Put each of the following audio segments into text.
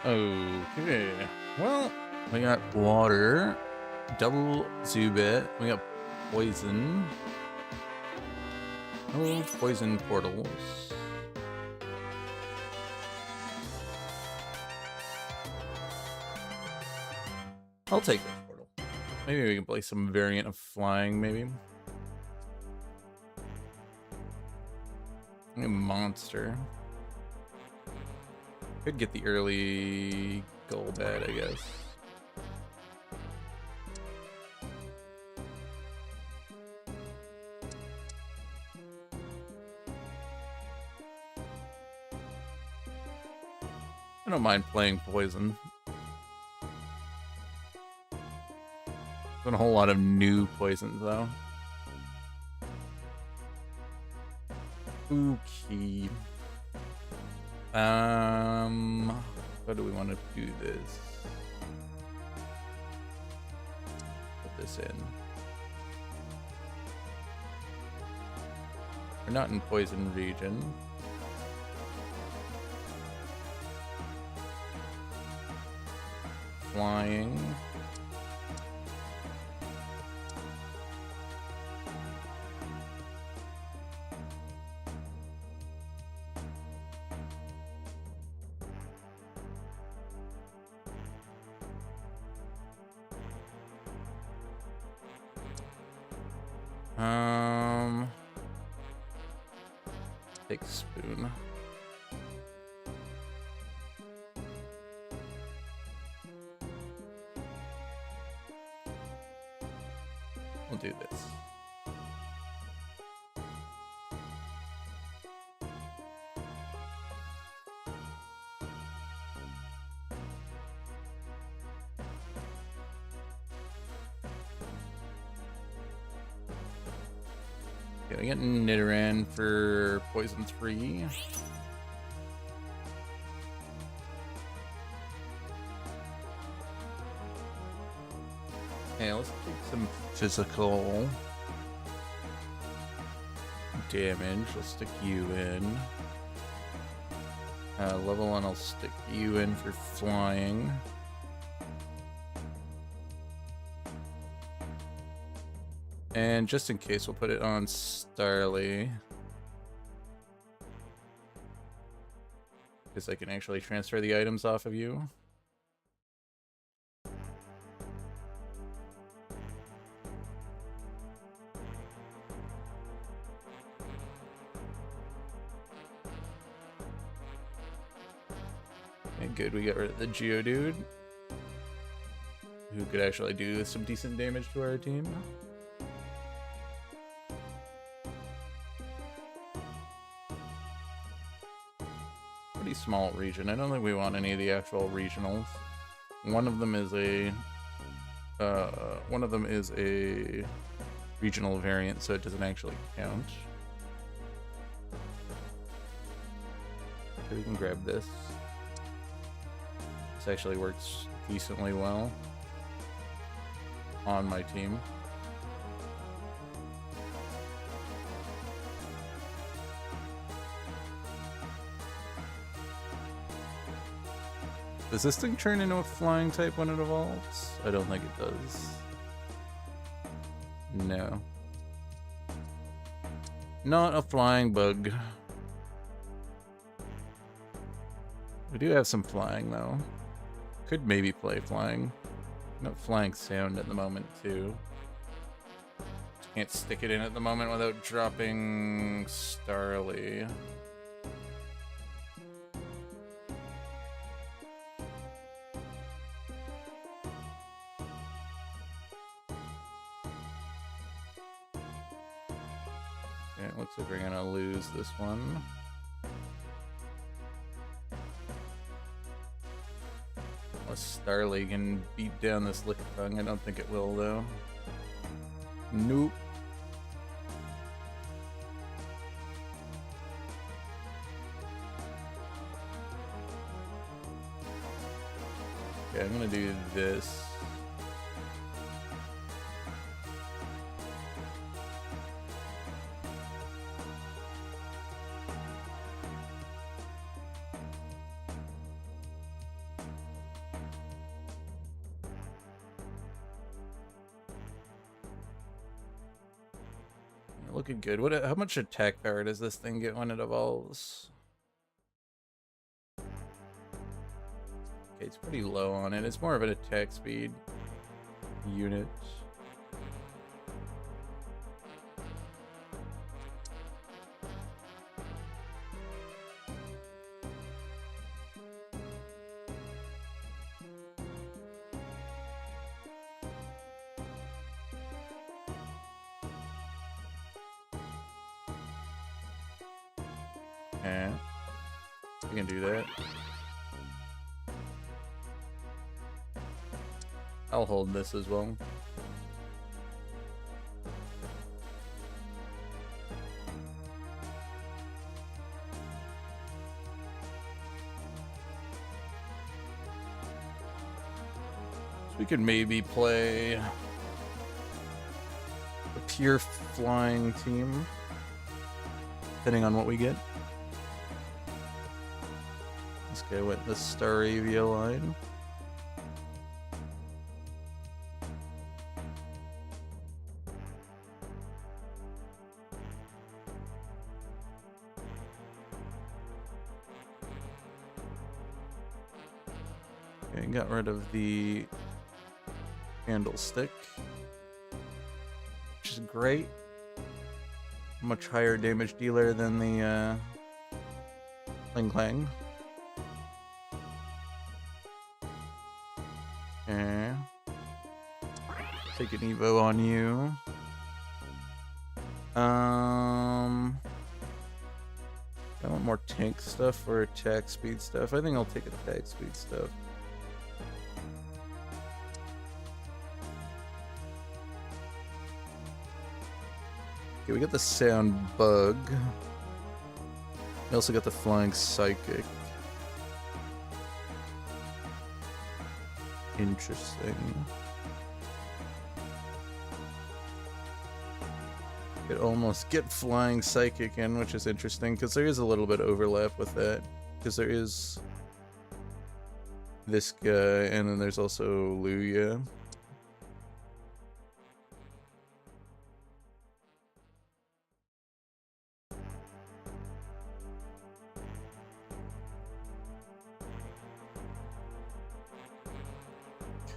Okay, well, we got water, double Zubat, we got poison. No poison portals. I'll take this portal. Maybe we can play some variant of flying, maybe. A monster. Could get the early Golbat, I guess. I don't mind playing poison. Been a whole lot of new poisons though. Okay. How do we want to do this? Put this in. We're not in poison region. Flying. Take spoon. We'll do this. Okay, we get Nidoran for poison 3. Okay, let's take some physical damage. Let's stick you in. Level 1, I'll stick you in for flying. And just in case, we'll put it on Starly. Because I can actually transfer the items off of you. Okay, good, we got rid of the Geodude. Who could actually do some decent damage to our team. Pretty small region. I don't think we want any of the actual regionals. One of them is a regional variant, so it doesn't actually count. Okay, we can grab this. This actually works decently well on my team. Does this thing turn into a flying type when it evolves? I don't think it does. No. Not a flying bug. We do have some flying though. Could maybe play flying. No flying sound at the moment too. Can't stick it in at the moment without dropping Starly. Looks like we're gonna lose this one. Unless Starly can beat down this Lickitung. I don't think it will, though. Nope. Okay, I'm gonna do this. Looking good. How much attack power does this thing get when it evolves? Okay, it's pretty low on it. It's more of an attack speed unit. Okay, we can do that. I'll hold this as well. So we could maybe play a pure flying team, depending on what we get. Let's go with the Staravia line. Okay, got rid of the Candlestick, which is great. Much higher damage dealer than the Ling-Clang. Okay. Take an Evo on you. I want more tank stuff or attack speed stuff. I think I'll take attack speed stuff. Okay, we got the Sound Bug. We also got the Flying Psychic. Interesting. Could almost get Flying Psychic in, which is interesting, because there is a little bit of overlap with that. Because there is this guy, and then there's also Luya.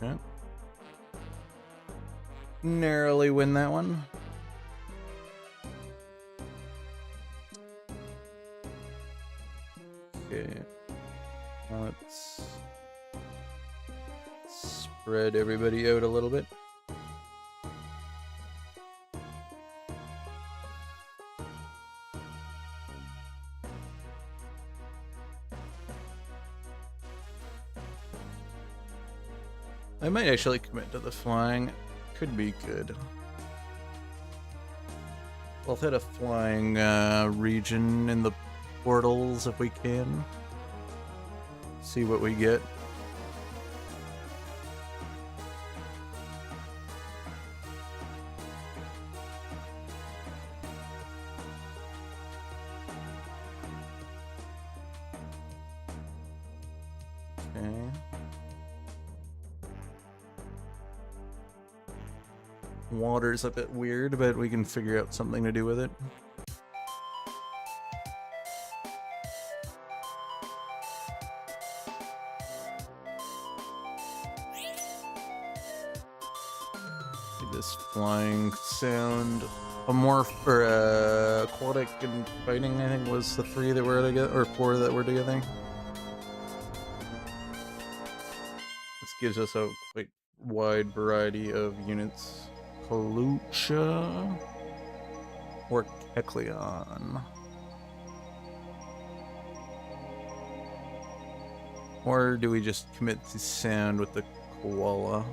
Okay. Narrowly win that one. Okay. Let's spread everybody out a little bit. I might actually commit to the flying. Could be good. We'll hit a flying region in the portals if we can. See what we get. Okay. Water's a bit weird, but we can figure out something to do with it. This flying sound, aquatic and fighting, I think was the 3 that were together, or 4 that were together. This gives us a quite wide variety of units. Kalucha or Hecleon. Or do we just commit to sound with the koala?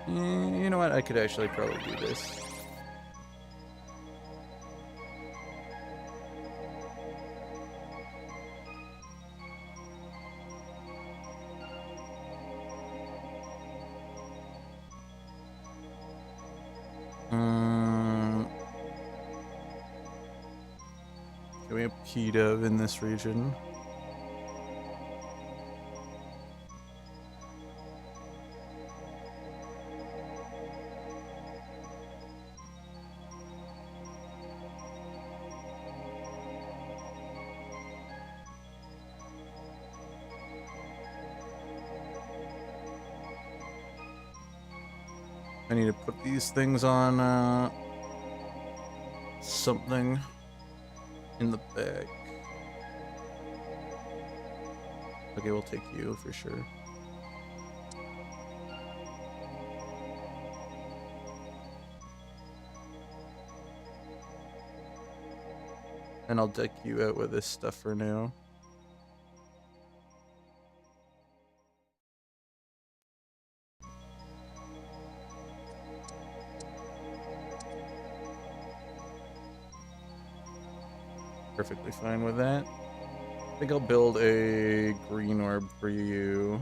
You know what? I could actually probably do this. Can we have P-Dove in this region? I need to put these things on something in the back. Okay, we'll take you for sure. And I'll deck you out with this stuff for now. Perfectly fine with that. I think I'll build a green orb for you.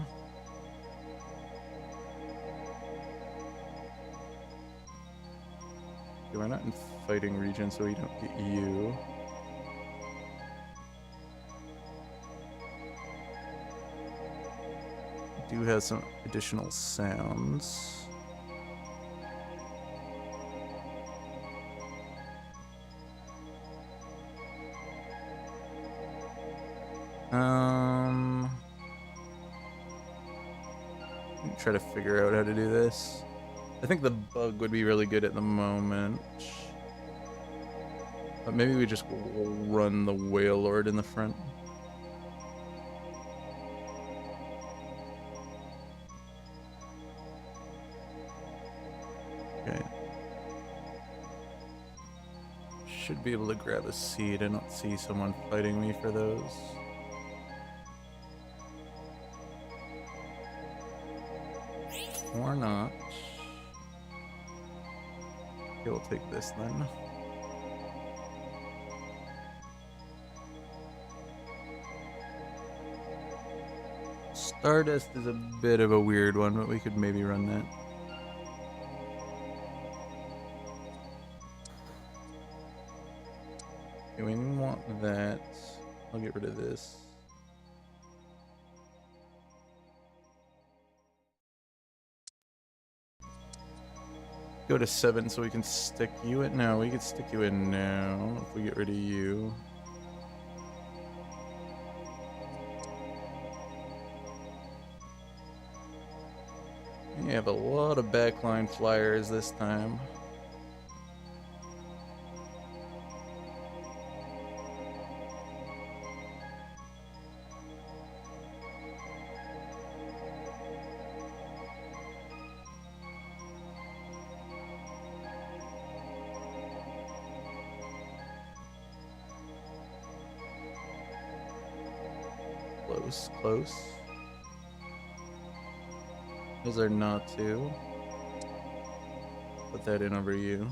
Okay, we're not in fighting region, so we don't get you. We do have some additional sounds. Try to figure out how to do this. I think the bug would be really good at the moment. But maybe we just run the Wailord in the front. Okay. Should be able to grab a seed. I don't see someone fighting me for those. Or not. Okay, we'll take this then. Stardust is a bit of a weird one, but we could maybe run that. Okay, we want that. I'll get rid of this. Go to 7 so we can stick you in. No, we can stick you in now if we get rid of you. We have a lot of backline flyers this time. Close. Those are not two. Put that in over you.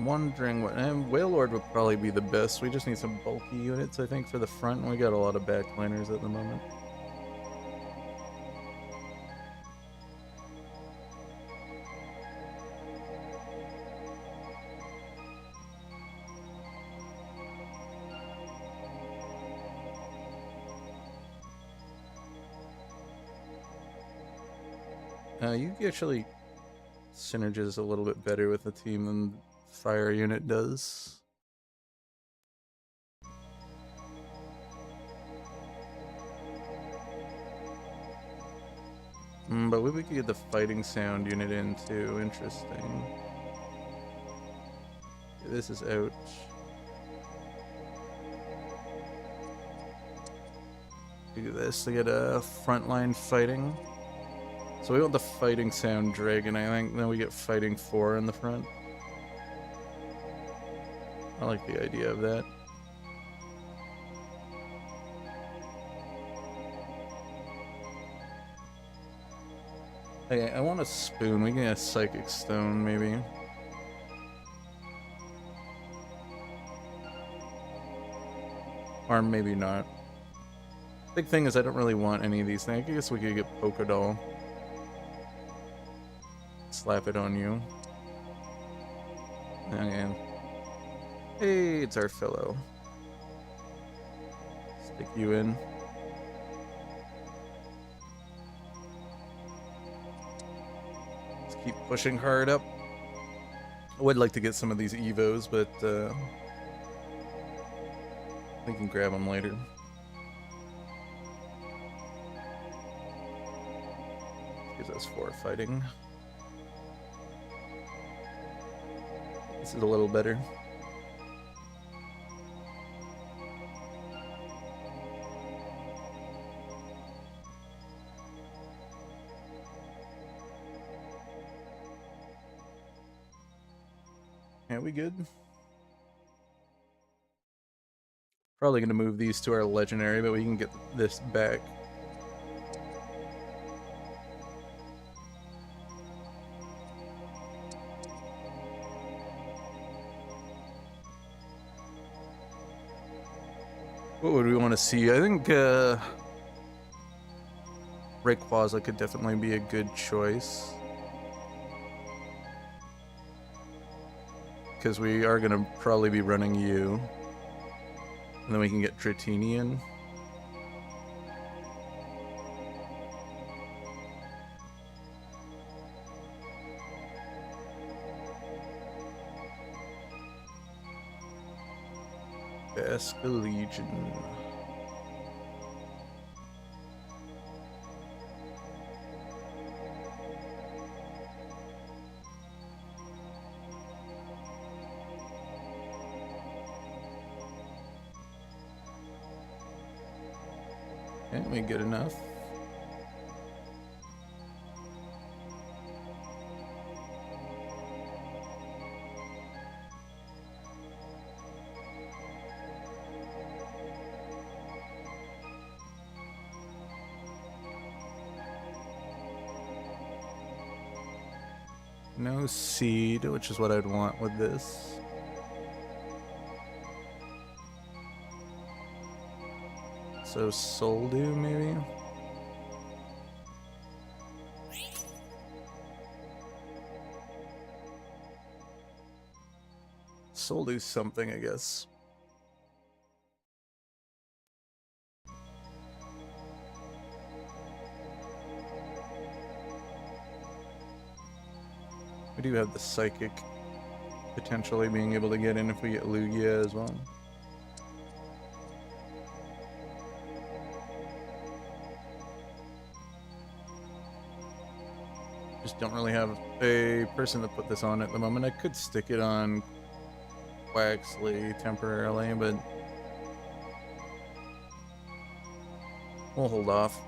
Wondering what Wailord would probably be the best. We just need some bulky units, I think, for the front. We got a lot of backliners at the moment. You actually synergize a little bit better with the team than fire unit does. But we could get the fighting sound unit in too. Interesting. This is out. Do this to get a frontline fighting. So we want the fighting sound dragon, I think. Then we get fighting 4 in the front. I like the idea of that. Hey, I want a spoon. We can get a psychic stone, maybe. Or maybe not. Big thing is I don't really want any of these things. I guess we could get Polka Doll. Slap it on you. Okay. Hey, it's our fellow. Stick you in. Let's keep pushing hard up. I would like to get some of these Evos, but we can grab them later. Gives us 4 fighting. This is a little better. Yeah, we good? Probably gonna move these to our legendary, but we can get this back. What would we want to see? I think Rayquaza could definitely be a good choice. Because we are going to probably be running you. And then we can get Dratini in. Legion. Can't we get enough? No seed, which is what I'd want with this. So Soldew, maybe? Soldew something, I guess. We do have the Psychic potentially being able to get in if we get Lugia as well. Just don't really have a person to put this on at the moment. I could stick it on Quaxly temporarily, but we'll hold off.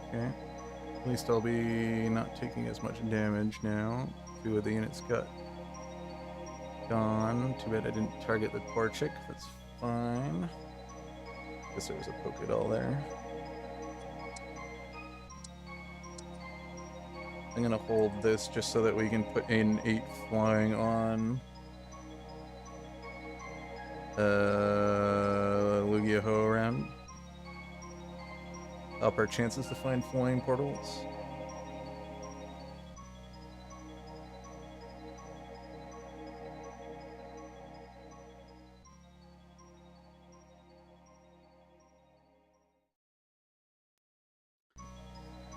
Okay. At least I'll be not taking as much damage now. 2 of the units got gone. Too bad I didn't target the Torchic. That's fine. Guess there was a Poké Doll there. I'm gonna hold this just so that we can put in 8 flying on Lugia Ho around. Up our chances to find flying portals.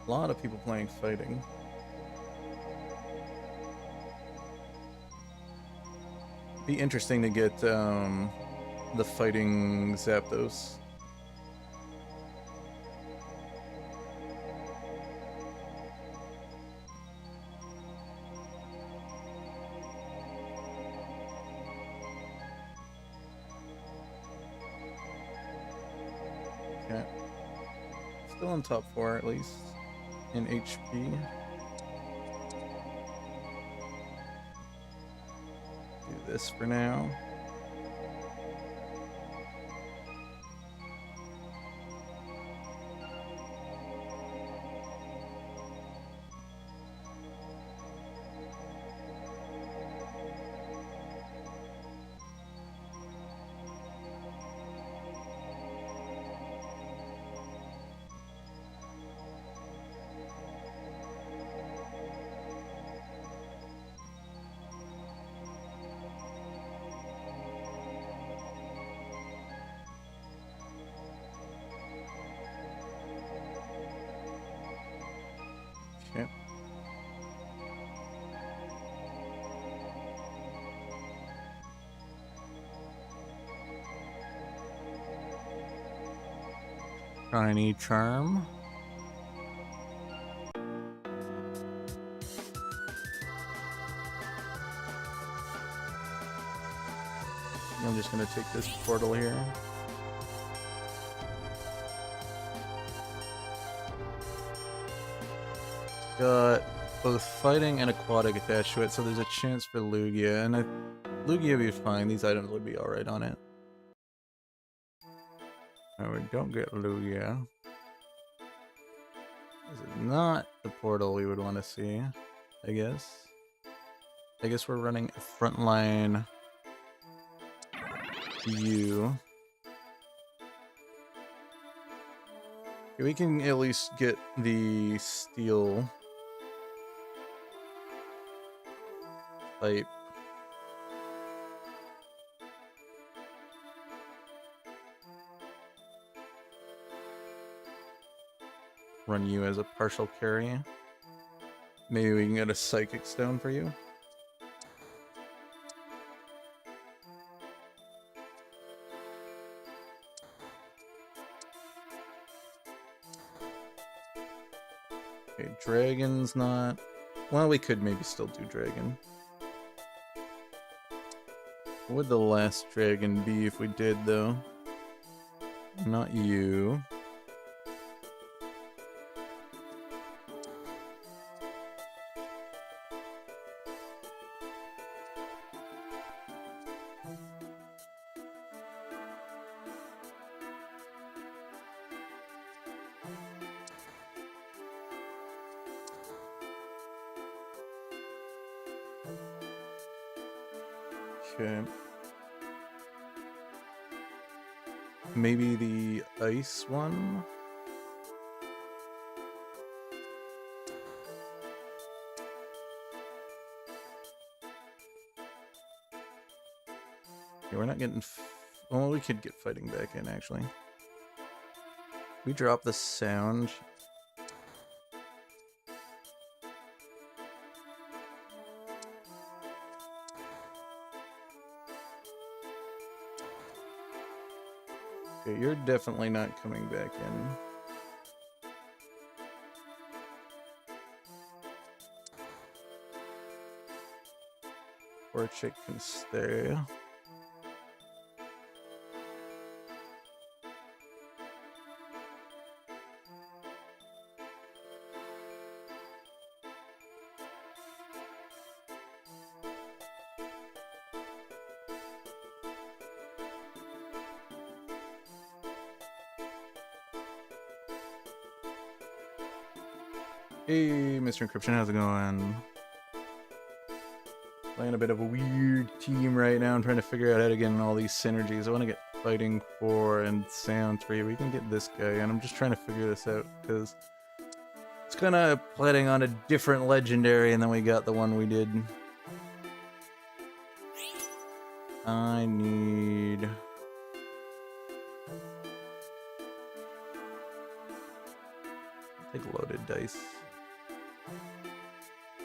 A lot of people playing fighting. Be interesting to get the fighting Zapdos. Okay. Still on top 4 at least in HP. Do this for now. Okay. Tiny Charm. I'm just gonna take this portal here. Got both fighting and aquatic attached to it, so there's a chance for Lugia, and Lugia would be fine. These items would be alright on it. No, we don't get Lugia. This is not the portal we would want to see, I guess. I guess we're running a frontline U. Okay, we can at least get the steel type. Run you as a partial carry. Maybe we can get a psychic stone for you. Okay, dragon's not. Well, we could maybe still do dragon. What would the last dragon be if we did, though? Not you. Okay. Maybe the ice one? Yeah, we're not getting... well, we could get fighting back in, actually. We drop the sound. Okay, you're definitely not coming back in. Or chick can stay. Hey, Mr. Encryption, how's it going? Playing a bit of a weird team right now. I'm trying to figure out how to get in all these synergies. I want to get Fighting 4 and Sound 3. We can get this guy, and I'm just trying to figure this out, because it's kind of planning on a different legendary, and then we got the one we did. I need... take loaded dice.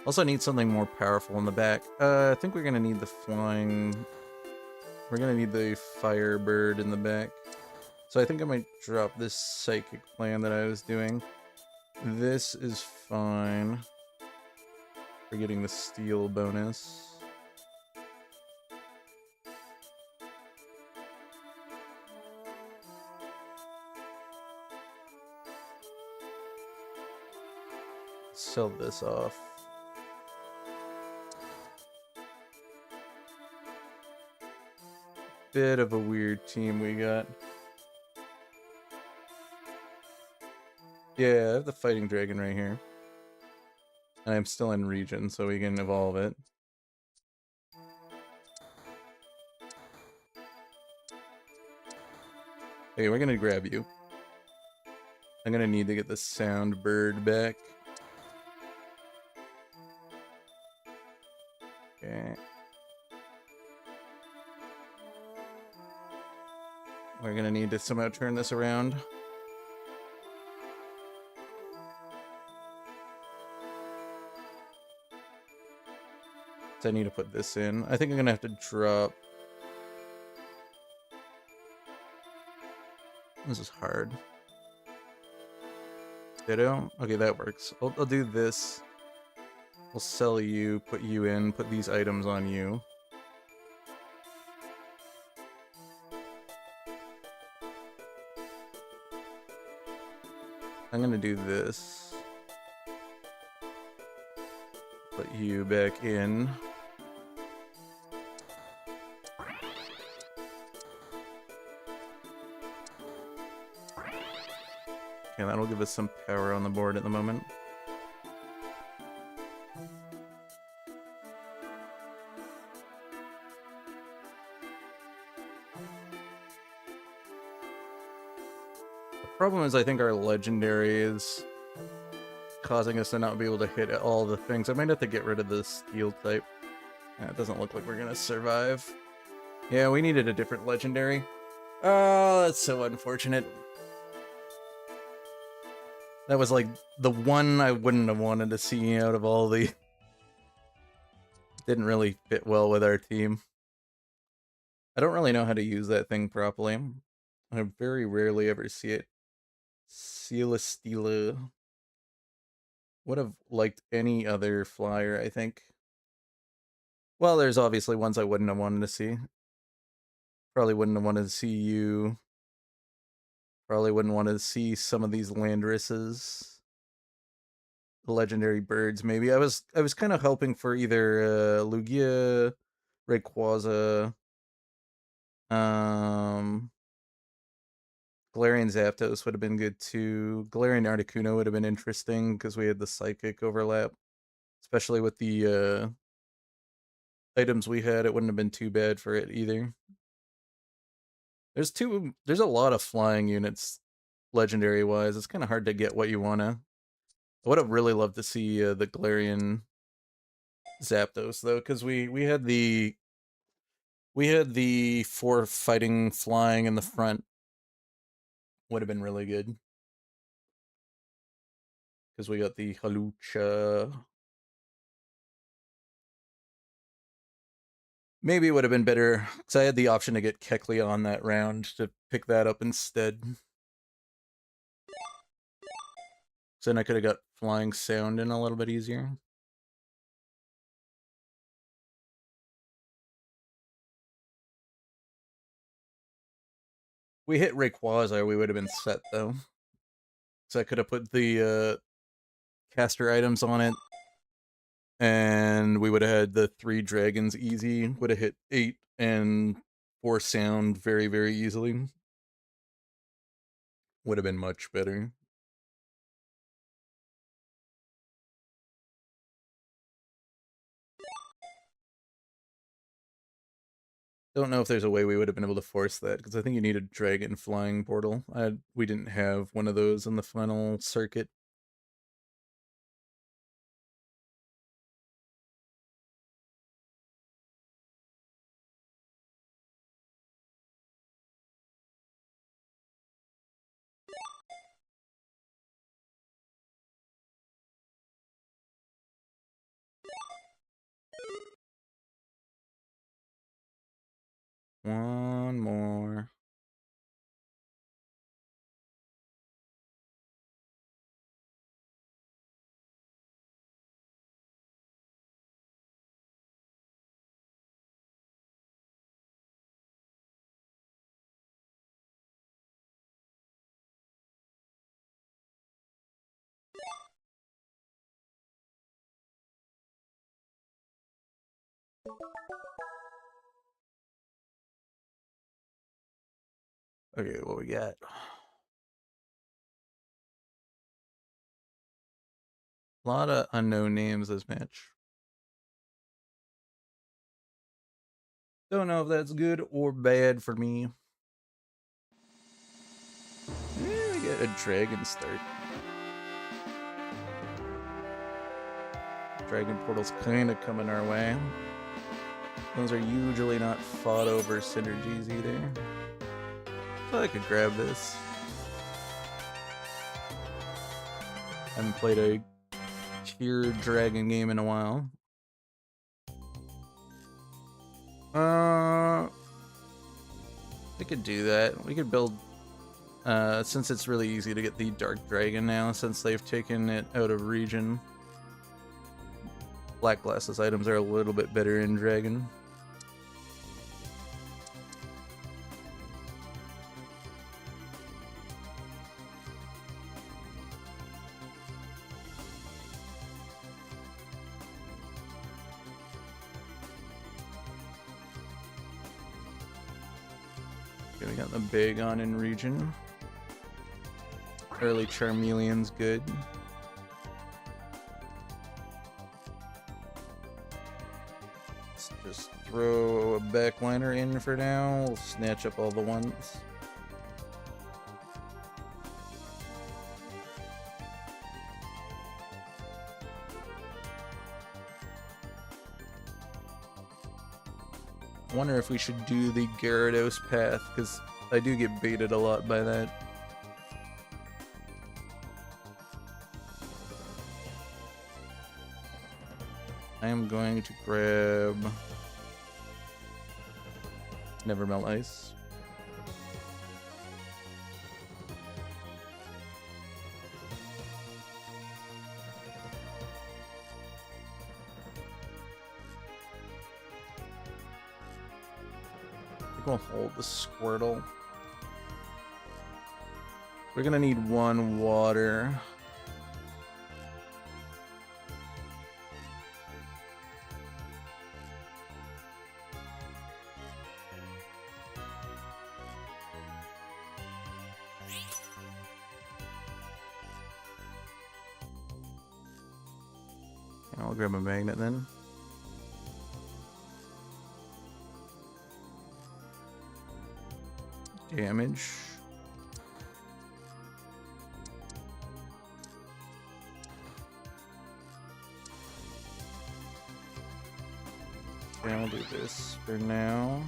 Also need something more powerful in the back. I think we're gonna need the flying... We're gonna need the Firebird in the back. So I think I might drop this psychic plan that I was doing. This is fine for getting the steel bonus. Sell this off. Bit of a weird team we got. Yeah, I have the Fighting Dragon right here. And I'm still in region, so we can evolve it. Okay, we're gonna grab you. I'm gonna need to get the Sound Bird back. Okay. We're gonna need to somehow turn this around. So I need to put this in. I think I'm gonna have to drop... This is hard. Ditto? Okay, that works. I'll do this. We'll sell you, put you in, put these items on you. I'm gonna do this. Put you back in. Okay, that'll give us some power on the board at the moment. The problem is I think our legendary is causing us to not be able to hit all the things. I might have to get rid of the steel type. Yeah, it doesn't look like we're gonna survive. Yeah, we needed a different legendary. Oh, that's so unfortunate. That was like the one I wouldn't have wanted to see out of all the... Didn't really fit well with our team. I don't really know how to use that thing properly. I very rarely ever see it. Celesteela. Would have liked any other flyer, I think. Well, there's obviously ones I wouldn't have wanted to see. Probably wouldn't have wanted to see you. Probably wouldn't want to see some of these Landresses. The legendary birds, maybe. I was kind of hoping for either Lugia, Rayquaza, Galarian Zapdos would have been good too. Galarian Articuno would have been interesting because we had the psychic overlap. Especially with the items we had, it wouldn't have been too bad for it either. There's a lot of flying units legendary wise. It's kind of hard to get what you wanna. I would have really loved to see the Galarian Zapdos though, because we had the 4 fighting flying in the front. Would have been really good. Because we got the Hawlucha. Maybe it would have been better, because I had the option to get Kecleon that round to pick that up instead. So then I could have got Flying Sound in a little bit easier. We hit Rayquaza, we would have been set though. So I could have put the caster items on it, and we would have had the 3 dragons easy. Would have hit 8 and 4 sound very, very easily. Would have been much better. Don't know if there's a way we would have been able to force that, because I think you need a dragon flying portal. We didn't have one of those in the final circuit. One more. Okay, what we got? A lot of unknown names this match. Don't know if that's good or bad for me. We get a dragon start. Dragon portal's kind of coming our way. Those are usually not fought over synergies either. So I could grab this. Haven't played a pure dragon game in a while. We could do that. We could build, since it's really easy to get the Dark Dragon now, since they've taken it out of region. Black Glasses items are a little bit better in Dragon. Okay, we got the Bagon in region. Early Charmeleon's good. Let's just throw a backliner in for now. We'll snatch up all the ones. I wonder if we should do the Gyarados path, because I do get baited a lot by that. I am going to grab Nevermelt Ice. We'll hold the Squirtle. We're gonna need one water. I'll grab a magnet then. Damage. Okay, I'll do this for now.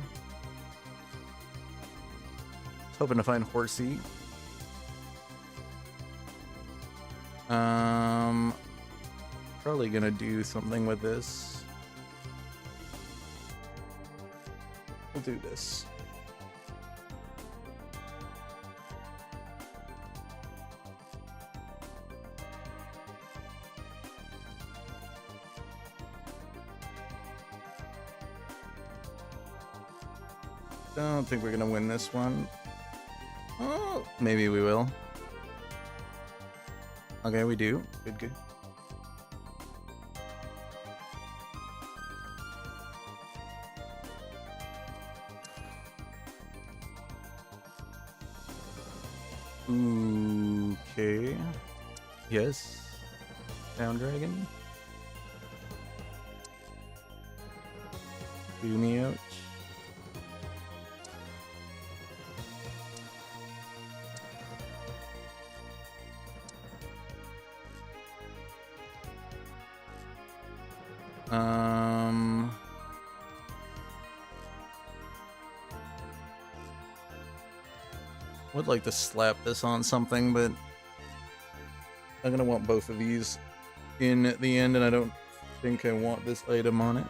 Hoping to find Horsey. Probably gonna do something with this. We'll do this. Don't think we're gonna win this one. Oh, maybe we will. Okay, we do. Good, good. Okay. Yes. Down Dragon. Do me out. Would like to slap this on something, but I'm gonna want both of these in at the end, and I don't think I want this item on it.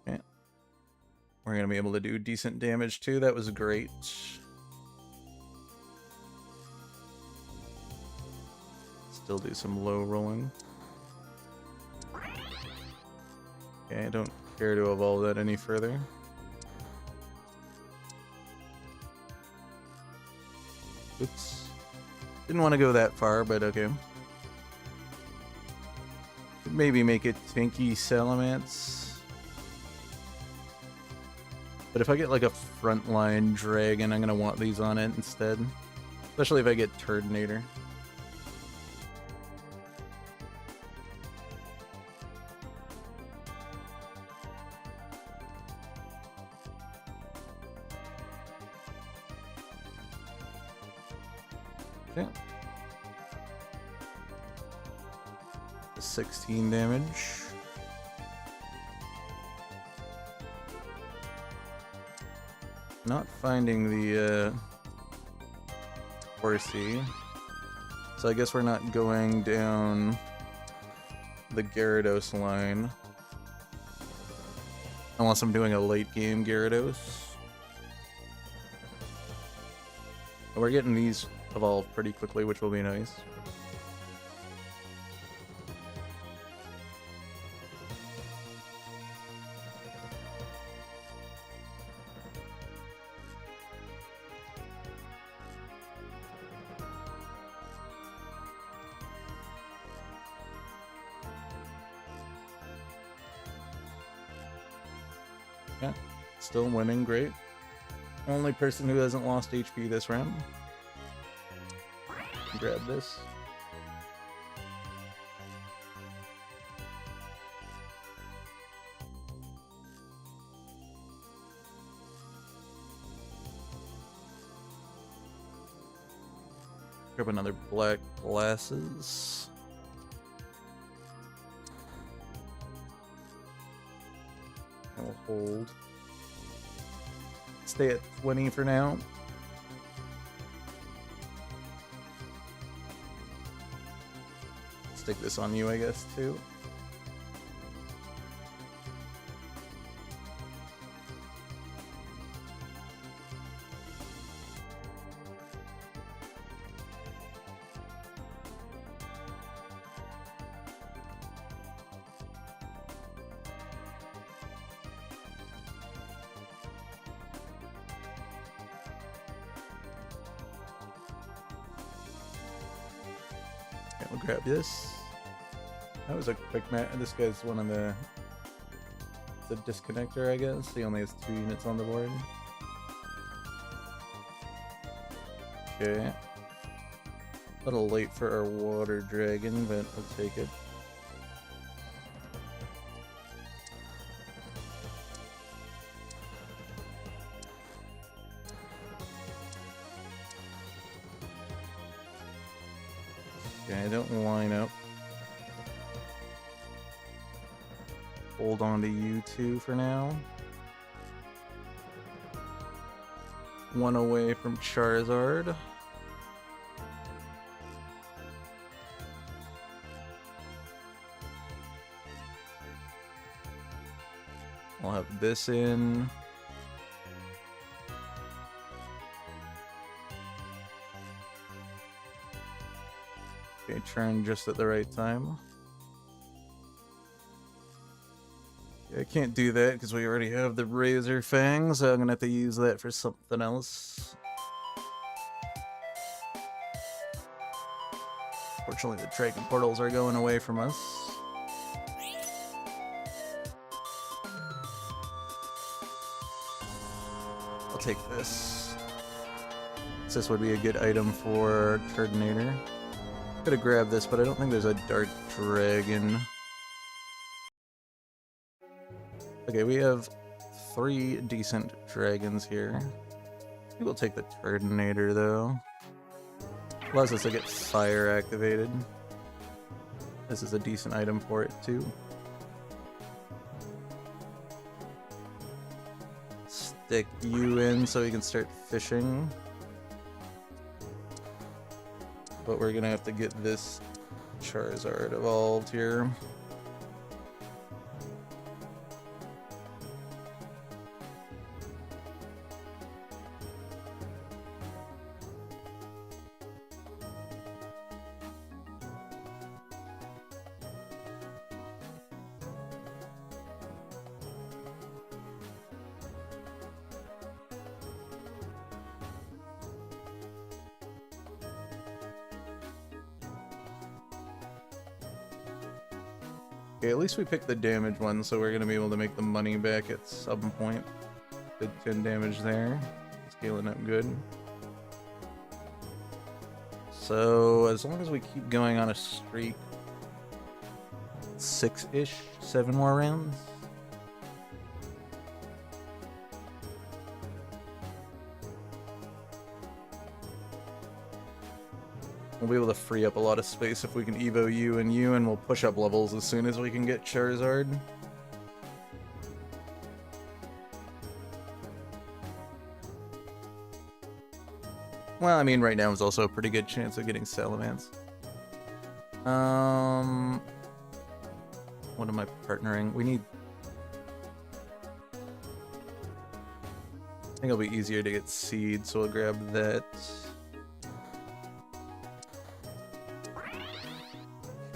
Okay. We're gonna be able to do decent damage too. That was great. Still do some low rolling. Okay, I don't care to evolve that any further. Oops. Didn't want to go that far, but okay. Could maybe make it Tinky Salamence. But if I get like a frontline dragon, I'm gonna want these on it instead. Especially if I get Turdinator. Okay. 16 damage. Not finding the Horsey. So I guess we're not going down the Gyarados line. Unless I'm doing a late game Gyarados. We're getting these evolved pretty quickly, which will be nice. Yeah, still winning, great. Only person who hasn't lost HP this round. Grab this. Grab another black glasses. And we'll hold. Stay at 20 for now. Stick this on you, I guess, too. Okay, we'll grab this. That was a quick match. This guy's one of the disconnector, I guess. He only has 2 units on the board. Okay. A little late for our water dragon, but I'll take it. Okay, I don't line up. Hold on to you two for now. 1 away from Charizard. I'll have this in. Okay, turn just at the right time. I can't do that because we already have the Razor Fang, so I'm gonna have to use that for something else. Fortunately, the Dragon Portals are going away from us. I'll take this. This would be a good item for Turdinator. Could have grabbed this, but I don't think there's a Dark Dragon. Okay, we have 3 decent dragons here. Maybe we'll take the Turdinator though. Allows us to get fire activated. This is a decent item for it too. Stick you in so we can start fishing. But we're gonna have to get this Charizard evolved here. Okay, at least we picked the damage one, so we're gonna be able to make the money back at some point. Did 10 damage there. Scaling up good. So, as long as we keep going on a streak, 6-ish, 7 more rounds. We'll be able to free up a lot of space if we can Evo you, and we'll push up levels as soon as we can get Charizard. Well, I mean, right now is also a pretty good chance of getting Salamence. What am I partnering? We need... I think it'll be easier to get Seed, so we'll grab that.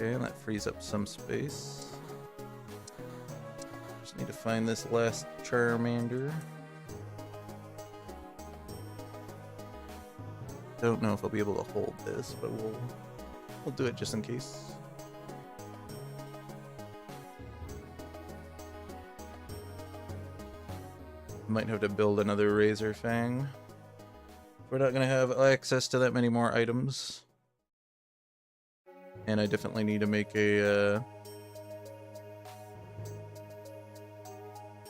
Okay, and that frees up some space. Just need to find this last Charmander. Don't know if I'll be able to hold this, but we'll do it just in case. Might have to build another Razor Fang. We're not gonna have access to that many more items. And I definitely need to make a,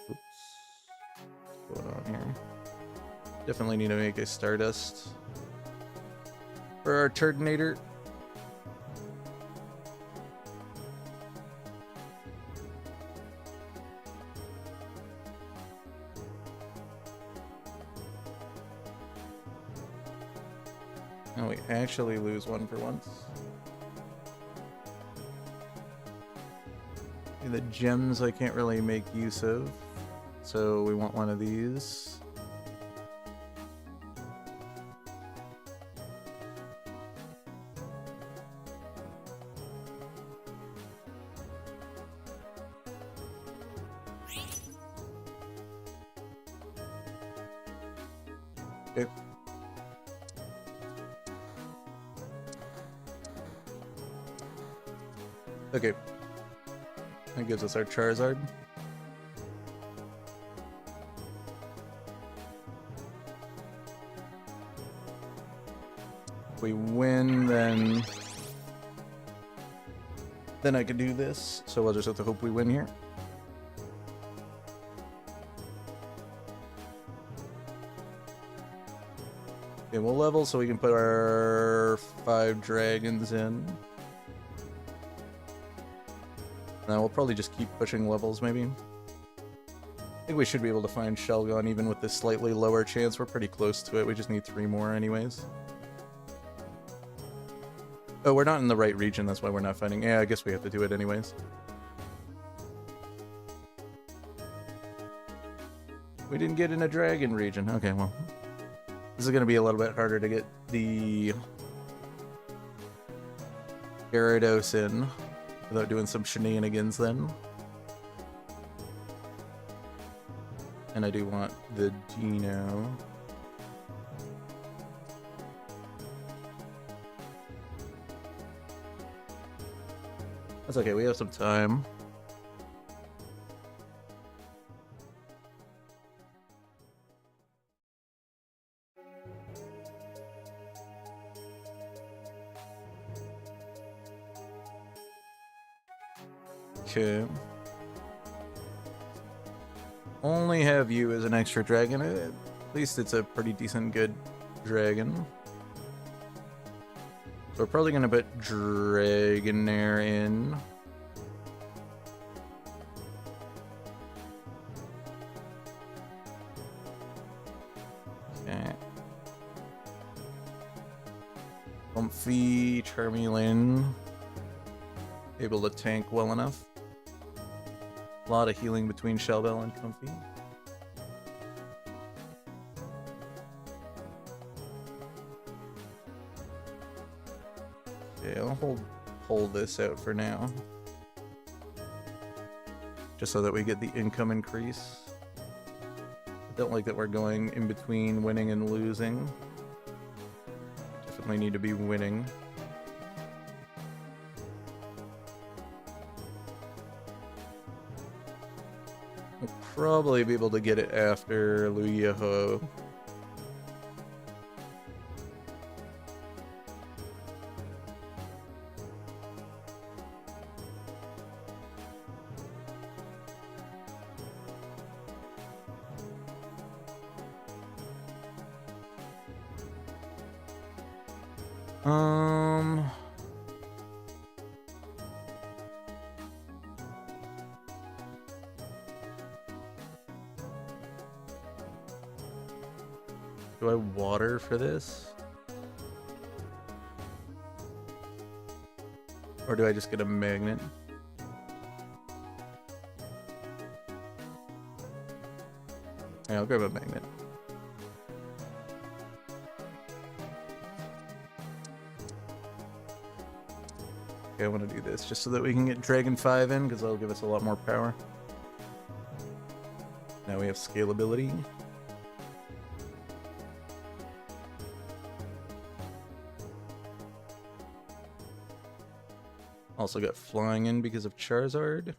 oops. What's going on here? Definitely need to make a Stardust for our Turdinator. Now we actually lose one for once. The gems I can't really make use of, so we want one of these. Okay. Okay. That gives us our Charizard. If we win, then I can do this. So we'll just have to hope we win here. Okay, we'll level so we can put our 5 dragons in. Now we'll probably just keep pushing levels, maybe. I think we should be able to find Shelgon even with this slightly lower chance. We're pretty close to it. We just need 3 more anyways. Oh, we're not in the right region. That's why we're not finding... Yeah, I guess we have to do it anyways. We didn't get in a dragon region. Okay, well. This is going to be a little bit harder to get the Gyarados in without doing some shenanigans then. And I do want the Dino. That's okay, we have some time. Okay. only have you as an extra dragon. At least it's a pretty decent good dragon. So we're probably gonna put Dragonair in. Okay. Comfy, Charmeleon. Able to tank well enough. A lot of healing between Shellbell and Comfy. Okay, I'll hold this out for now. Just so that we get the income increase. I don't like that we're going in between winning and losing. Definitely need to be winning. We'll probably be able to get it after Luyaho. Do I water for this? Or do I just get a magnet? Yeah, I'll grab a magnet. Okay, I want to do this just so that we can get Dragon 5 in, because that'll give us a lot more power. Now we have scalability. Also got flying in because of Charizard.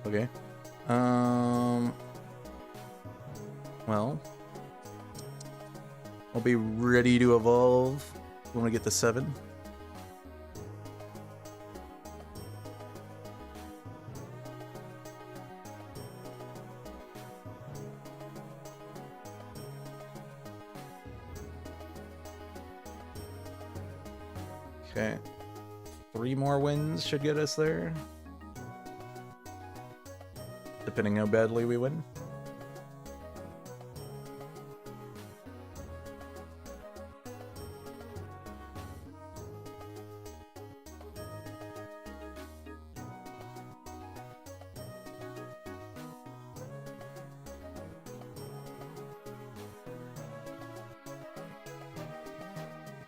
Okay. Well, I'll be ready to evolve when we get to 7. Okay. 3 more wins should get us there. Depending how badly we win.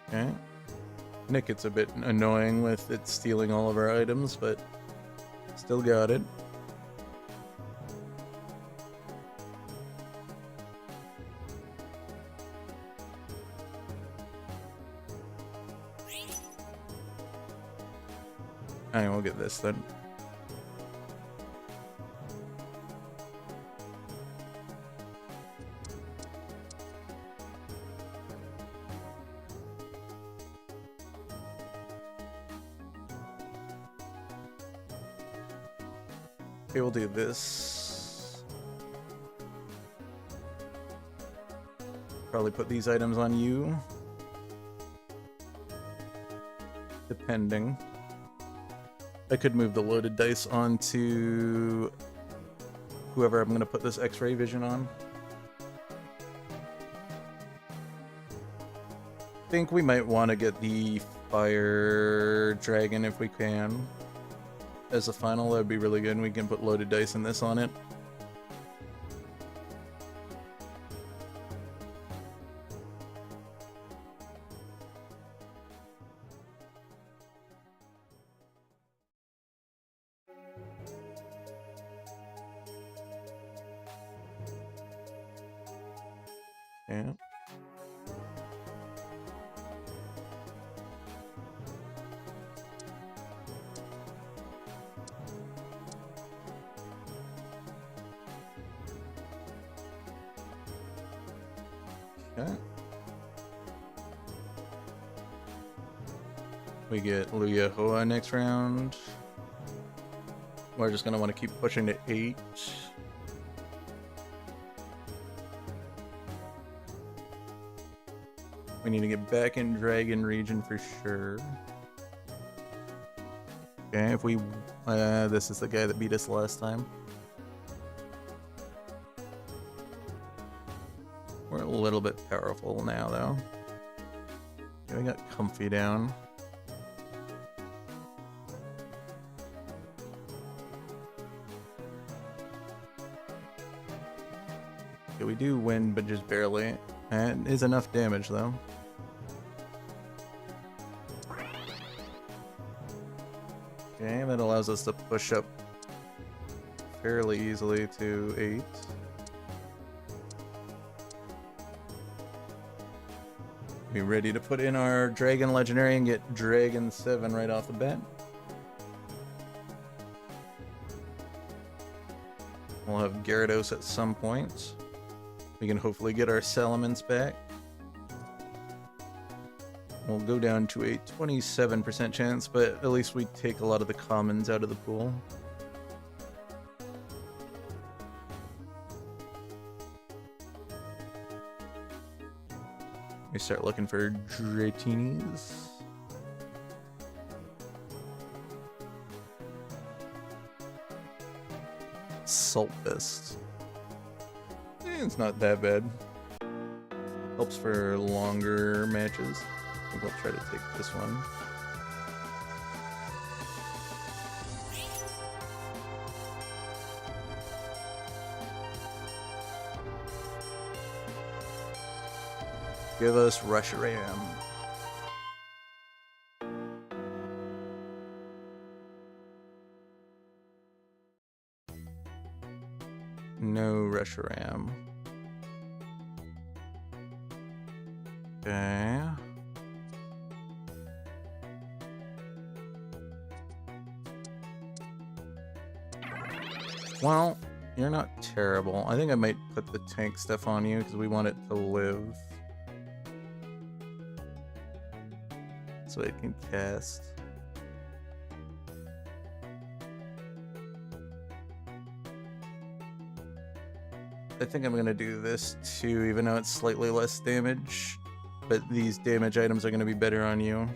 Okay. Nick gets a bit annoying with it stealing all of our items, but still got it. Alright, we'll get this then. Okay, we'll do this. Probably put these items on you. Depending. I could move the loaded dice onto whoever I'm going to put this X-ray vision on. I think we might want to get the fire dragon if we can. As a final, that would be really good, and we can put loaded dice in this on it. Yeah. Okay. We get Luya Hoa next round. We're just gonna want to keep pushing to 8. We need to get back in Dragon region for sure. Okay, if we... this is the guy that beat us last time. We're a little bit powerful now, though. Okay, we got Comfy down. Okay, we do win, but just barely. And it is enough damage, though. Okay, that allows us to push up fairly easily to 8. Be ready to put in our Dragon Legendary and get Dragon 7 right off the bat. We'll have Gyarados at some point. We can hopefully get our Salamence back. We'll go down to a 27% chance, but at least we take a lot of the commons out of the pool. We start looking for Dratinis. Salt Fist. It's not that bad. Helps for longer matches. I think I'll try to take this one. Give us Reshiram. No Reshiram. Okay. Well, you're not terrible. I think I might put the tank stuff on you because we want it to live. So it can cast. I think I'm gonna do this too, even though it's slightly less damage. But these damage items are gonna be better on you.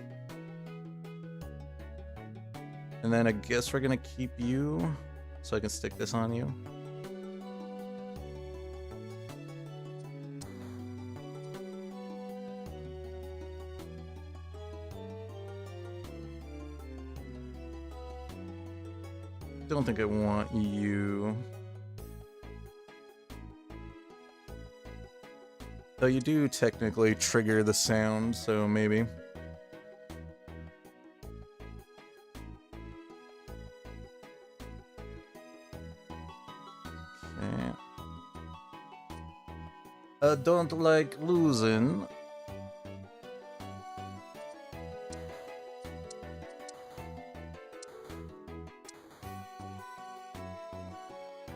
And then I guess we're gonna keep you, so I can stick this on you. Don't think I want you. Though you do technically trigger the sound, so maybe. Okay. Don't like losing.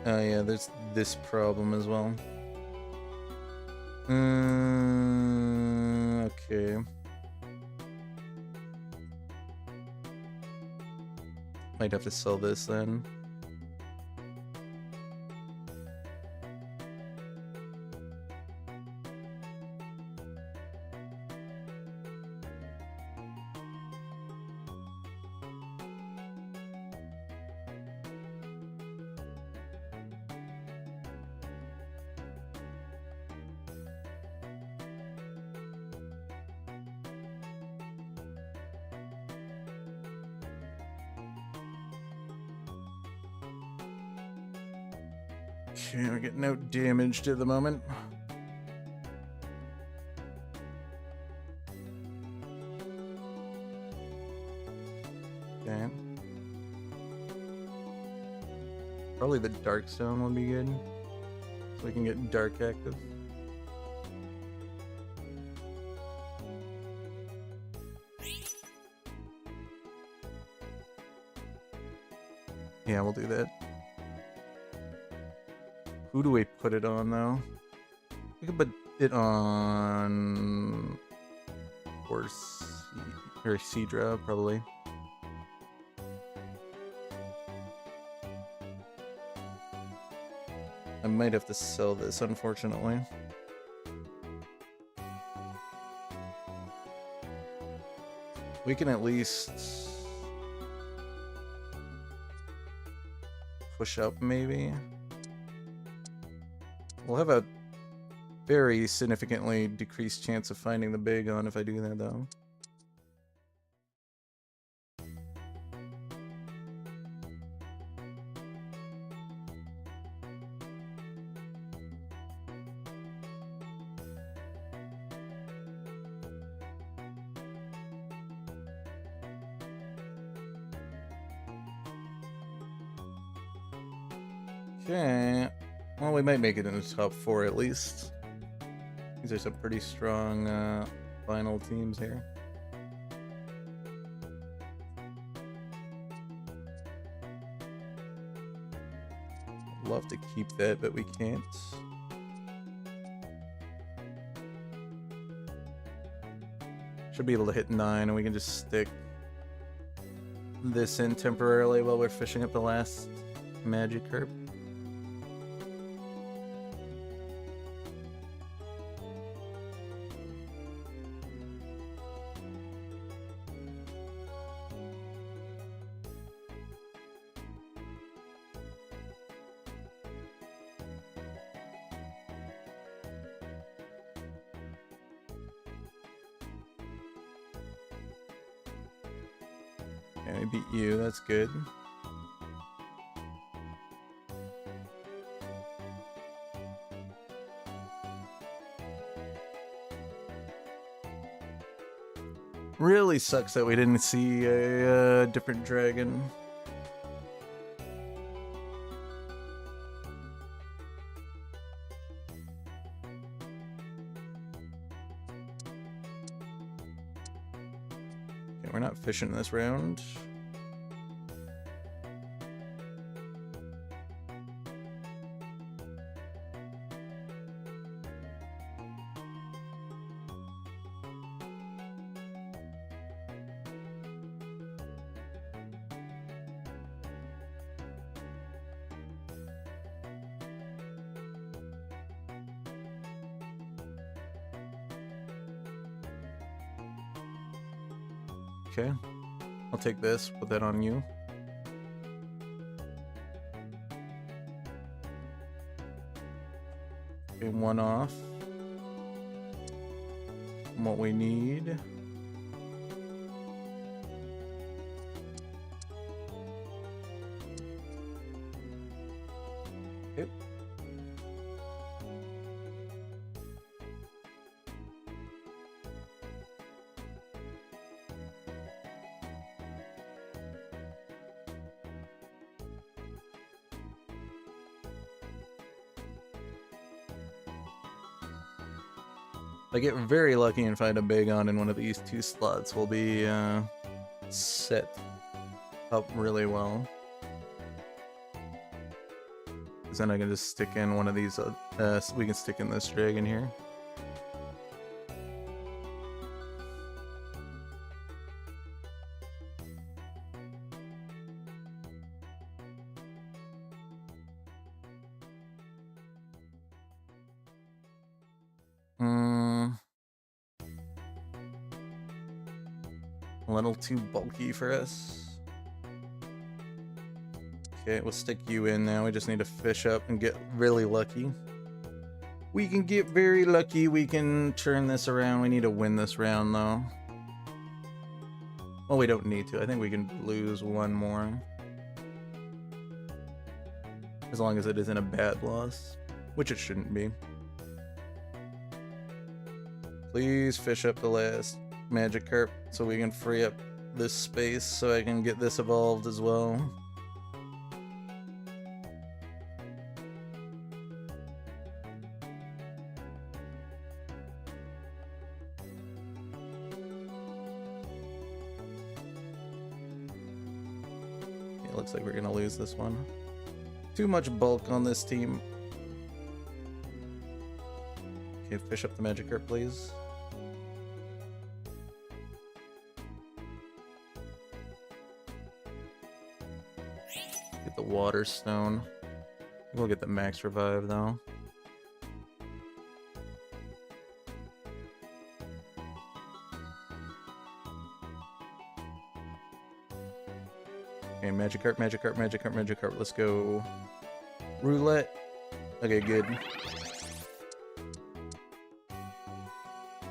Oh yeah, there's this problem as well. Okay. Might have to sell this then. Okay, we're getting no damage at the moment. Okay. Probably the Dark Stone would be good. So we can get Dark active. Yeah, we'll do that. Who do we put it on, though? We could put it on or Seadra probably. I might have to sell this, unfortunately. We can at least push up, maybe. We'll have a very significantly decreased chance of finding the Bagon if I do that, though. Okay, well, we might make it in the top 4 at least. These are some pretty strong final teams here. Love to keep that, but we can't. Should be able to hit 9, and we can just stick this in temporarily while we're fishing up the last Magikarp. Okay, I beat you, that's good. Really sucks that we didn't see a different dragon. Okay, we're not fishing this round. Okay, I'll take this, put that on you. Okay, 1 off. And what we need. Okay. If I get very lucky and find a Bagon in one of these 2 slots, we'll be set up really well. Because then I can just stick in one of these, we can stick in this dragon here. A little too bulky for us. Okay, we'll stick you in now. We just need to fish up and get really lucky. We can get very lucky. We can turn this around. We need to win this round, though. Well, we don't need to. I think we can lose 1 more. As long as it isn't a bad loss, which it shouldn't be. Please fish up the last Magikarp so we can free up this space so I can get this evolved as well. It looks like we're gonna lose this one. Too much bulk on this team. Okay, fish up the Magikarp, please. Get the Water Stone. We'll get the max revive though. Okay, Magikarp, Magikarp, Magikarp, Magikarp. Let's go. Roulette. Okay, good.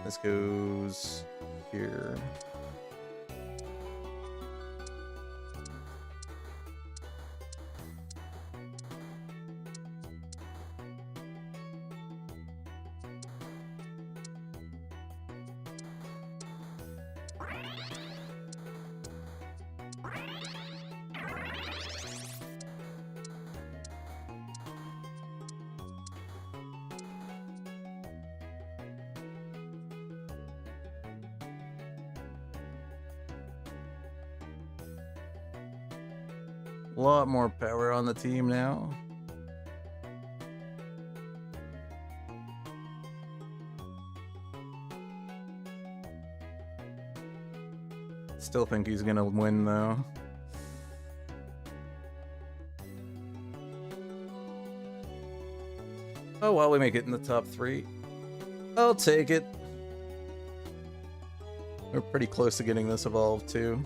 This goes here. A lot more power on the team now. Still think he's gonna win though. Oh well, we make it in the top 3. I'll take it. We're pretty close to getting this evolved too.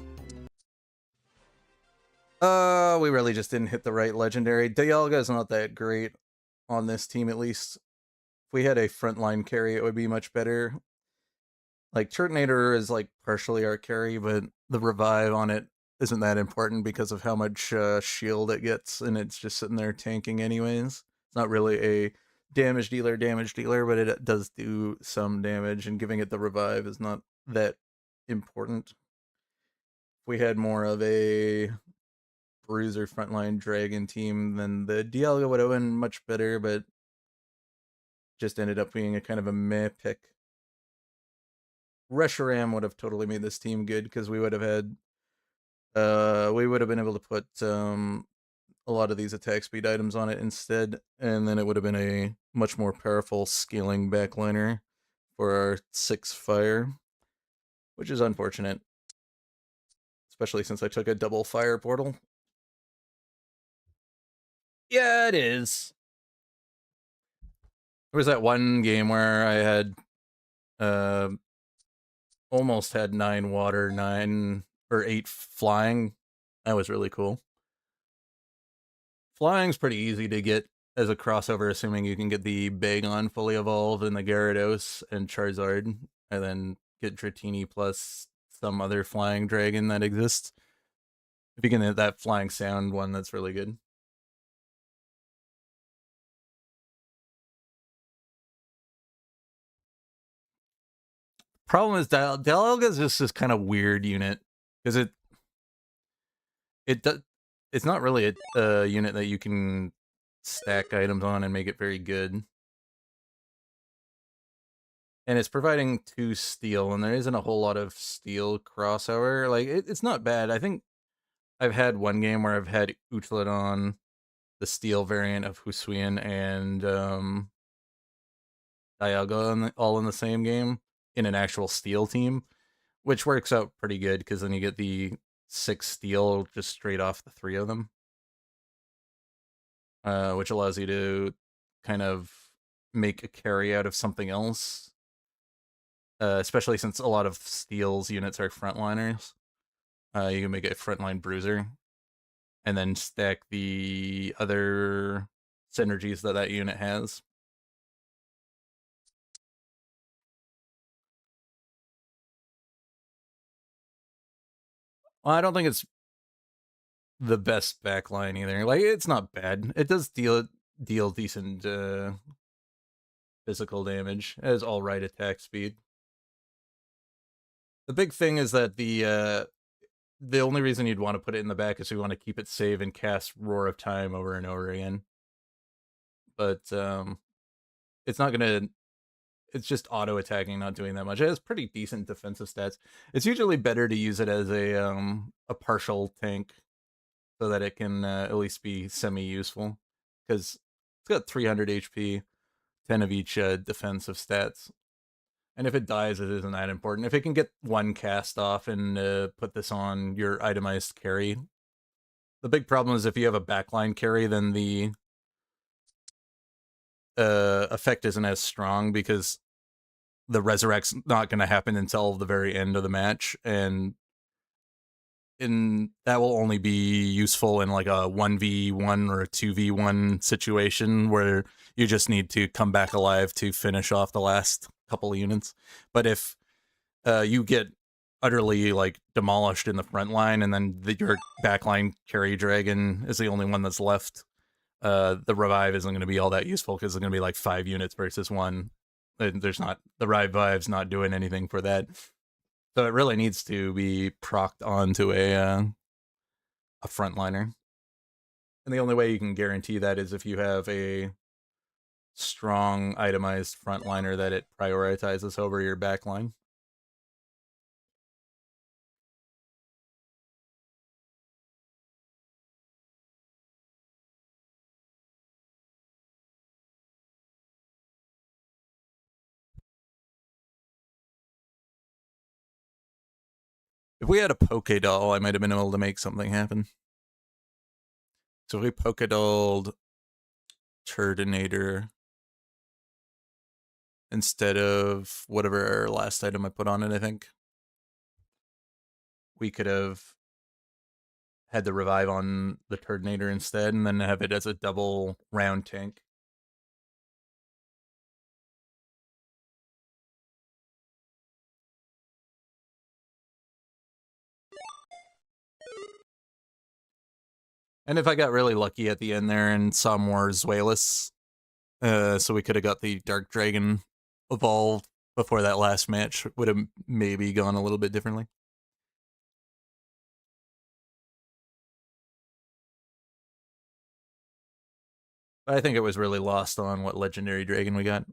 We really just didn't hit the right legendary. Dialga's not that great on this team, at least. If we had a frontline carry, it would be much better. Like, Turtonator is, like, partially our carry, but the revive on it isn't that important because of how much shield it gets, and it's just sitting there tanking anyways. It's not really a damage dealer, but it does do some damage, and giving it the revive is not that important. If we had more of a Bruiser frontline Dragon team, then the Dialga would have been much better, but just ended up being a kind of a meh pick. Reshiram would have totally made this team good because we would have had we would have been able to put a lot of these attack speed items on it instead, and then it would have been a much more powerful scaling backliner for our 6 fire, which is unfortunate, especially since I took a double fire portal. Yeah, it is. There was that one game where I had almost had 9 water, 9 or 8 flying. That was really cool. Flying's pretty easy to get as a crossover, assuming you can get the Bagon fully evolved and the Gyarados and Charizard, and then get Dratini plus some other flying dragon that exists. If you can hit that flying sound one, that's really good. Problem is Dialga is just this kind of weird unit because it's not really a unit that you can stack items on and make it very good. And it's providing 2 steel, and there isn't a whole lot of steel crossover. Like, it's not bad. I think I've had one game where I've had Utilodon, the steel variant of Hisuian, and Dialga all in the same game in an actual steel team, which works out pretty good because then you get the 6 steel just straight off the 3 of them, which allows you to kind of make a carry out of something else. Especially since a lot of Steel's units are frontliners. You can make a frontline Bruiser, and then stack the other synergies that unit has. Well, I don't think it's the best backline either. Like, it's not bad. It does deal decent physical damage. It has all right attack speed. The big thing is that the only reason you'd want to put it in the back is you want to keep it safe and cast Roar of Time over and over again. But it's not gonna. It's just auto attacking, not doing that much. It has pretty decent defensive stats. It's usually better to use it as a partial tank, so that it can at least be semi useful, because it's got 300 HP. 10 of each defensive stats. And if it dies, it isn't that important. If it can get one cast off and put this on your itemized carry. The big problem is if you have a backline carry, then the effect isn't as strong because the resurrect's not going to happen until the very end of the match, and that will only be useful in like a 1v1 or a 2v1 situation where you just need to come back alive to finish off the last couple of units. But if you get utterly like demolished in the front line and then your backline carry dragon is the only one that's left, the revive isn't going to be all that useful because it's going to be like 5 units versus 1. There's not, the revive's not doing anything for that. So it really needs to be procced onto a frontliner. And the only way you can guarantee that is if you have a strong itemized frontliner that it prioritizes over your backline. If we had a Poké Doll, I might have been able to make something happen. So if we Poké Dolled Turdinator instead of whatever last item I put on it, I think we could have had the revive on the Turdinator instead and then have it as a double round tank. And if I got really lucky at the end there and saw more Zweilous, so we could have got the Dark Dragon evolved before that last match, would have maybe gone a little bit differently. But I think it was really lost on what legendary dragon we got.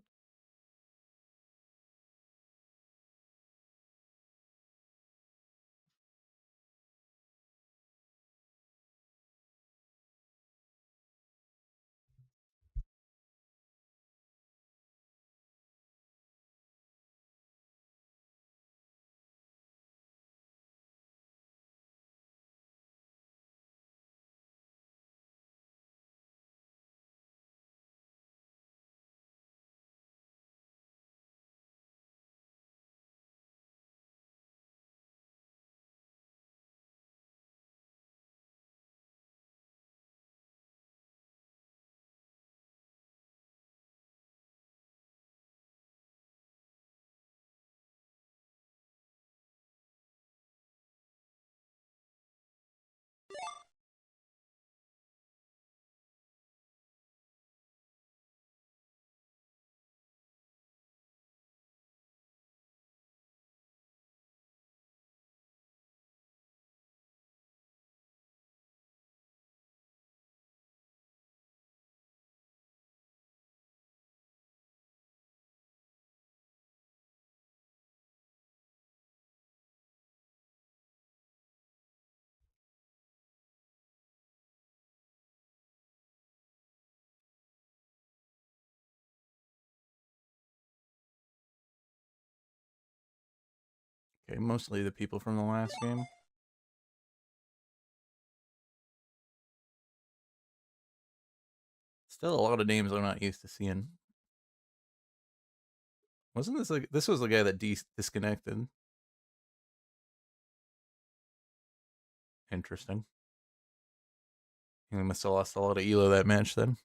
Okay, mostly the people from the last game. Still a lot of names I'm not used to seeing. Wasn't this like, this was the guy that disconnected? Interesting. He must have lost a lot of elo that match then.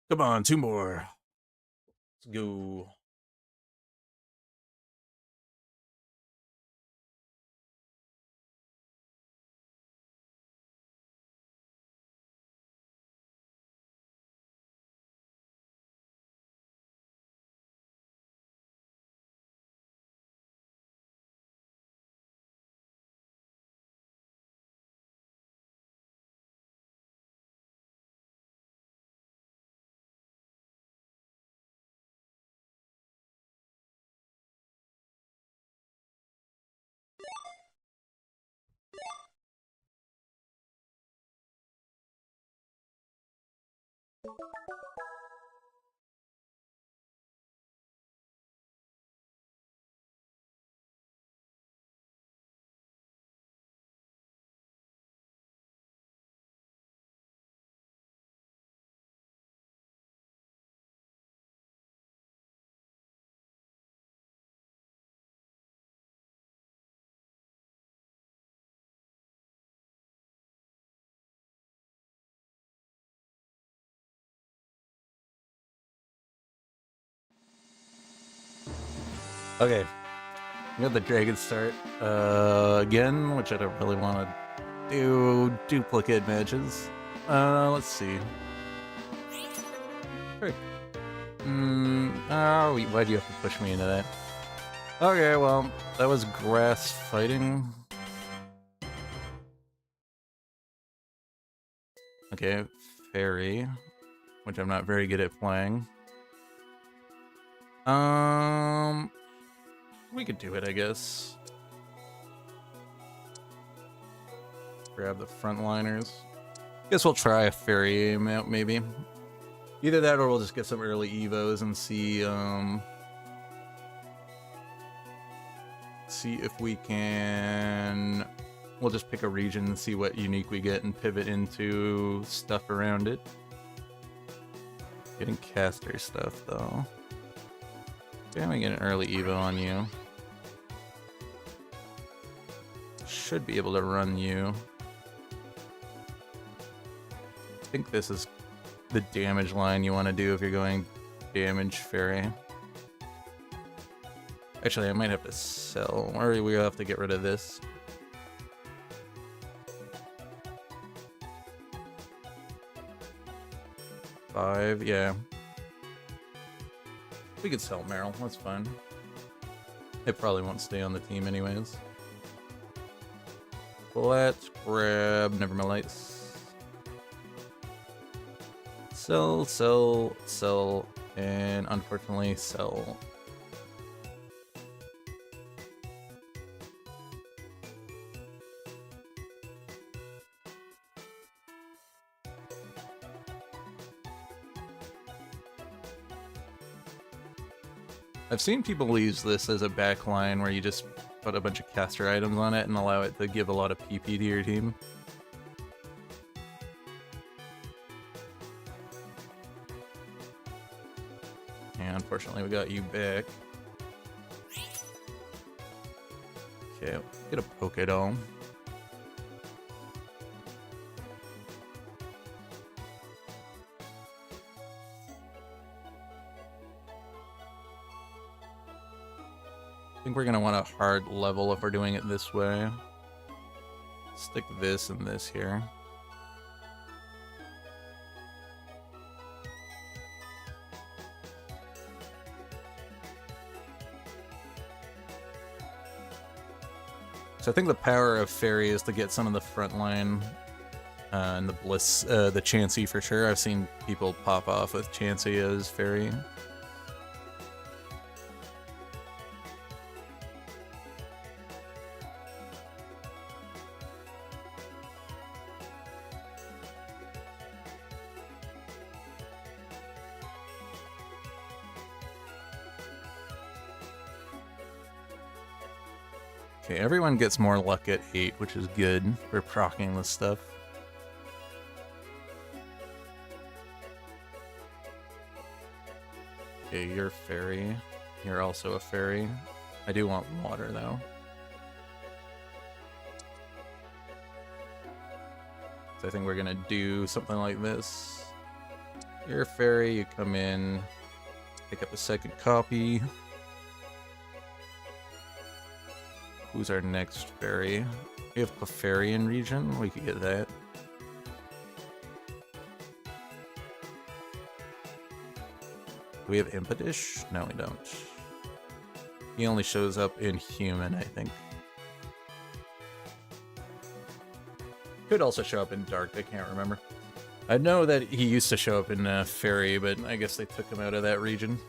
Come on, 2 more. Let's go. Okay, we got the dragon start again, which I don't really want to do duplicate matches. Let's see. Why do you have to push me into that? Okay, well, that was grass fighting. Okay, fairy, which I'm not very good at playing. We could do it, I guess. Grab the frontliners. Guess we'll try a fairy aim out, maybe. Either that or we'll just get some early evos and see if we can... We'll just pick a region and see what unique we get and pivot into stuff around it. Getting caster stuff, though. Can we get an early evo on you? Should be able to run you. I think this is the damage line you want to do if you're going damage fairy. Actually, I might have to sell, or we have to get rid of this. Five, yeah. We could sell Meryl, that's fine. It probably won't stay on the team anyways. Let's grab Nevermelites. Sell, sell, sell, and unfortunately sell. I've seen people use this as a backline where you just put a bunch of caster items on it and allow it to give a lot of PP to your team. And unfortunately we got you back. Okay, get a Pokédoll. I think we're gonna want a hard level if we're doing it this way. Stick this and this here. So I think the power of fairy is to get some of the front line and the bliss, the Chansey for sure. I've seen people pop off with Chansey as fairy. Okay, everyone gets more luck at 8, which is good for proccing this stuff. Okay, you're fairy. You're also a fairy. I do want water, though. So I think we're gonna do something like this. You're a fairy, you come in, pick up a second copy. Who's our next fairy? We have Clefairy region, we could get that. Do we have Impidish? No, we don't. He only shows up in human, I think. Could also show up in dark, I can't remember. I know that he used to show up in fairy, but I guess they took him out of that region.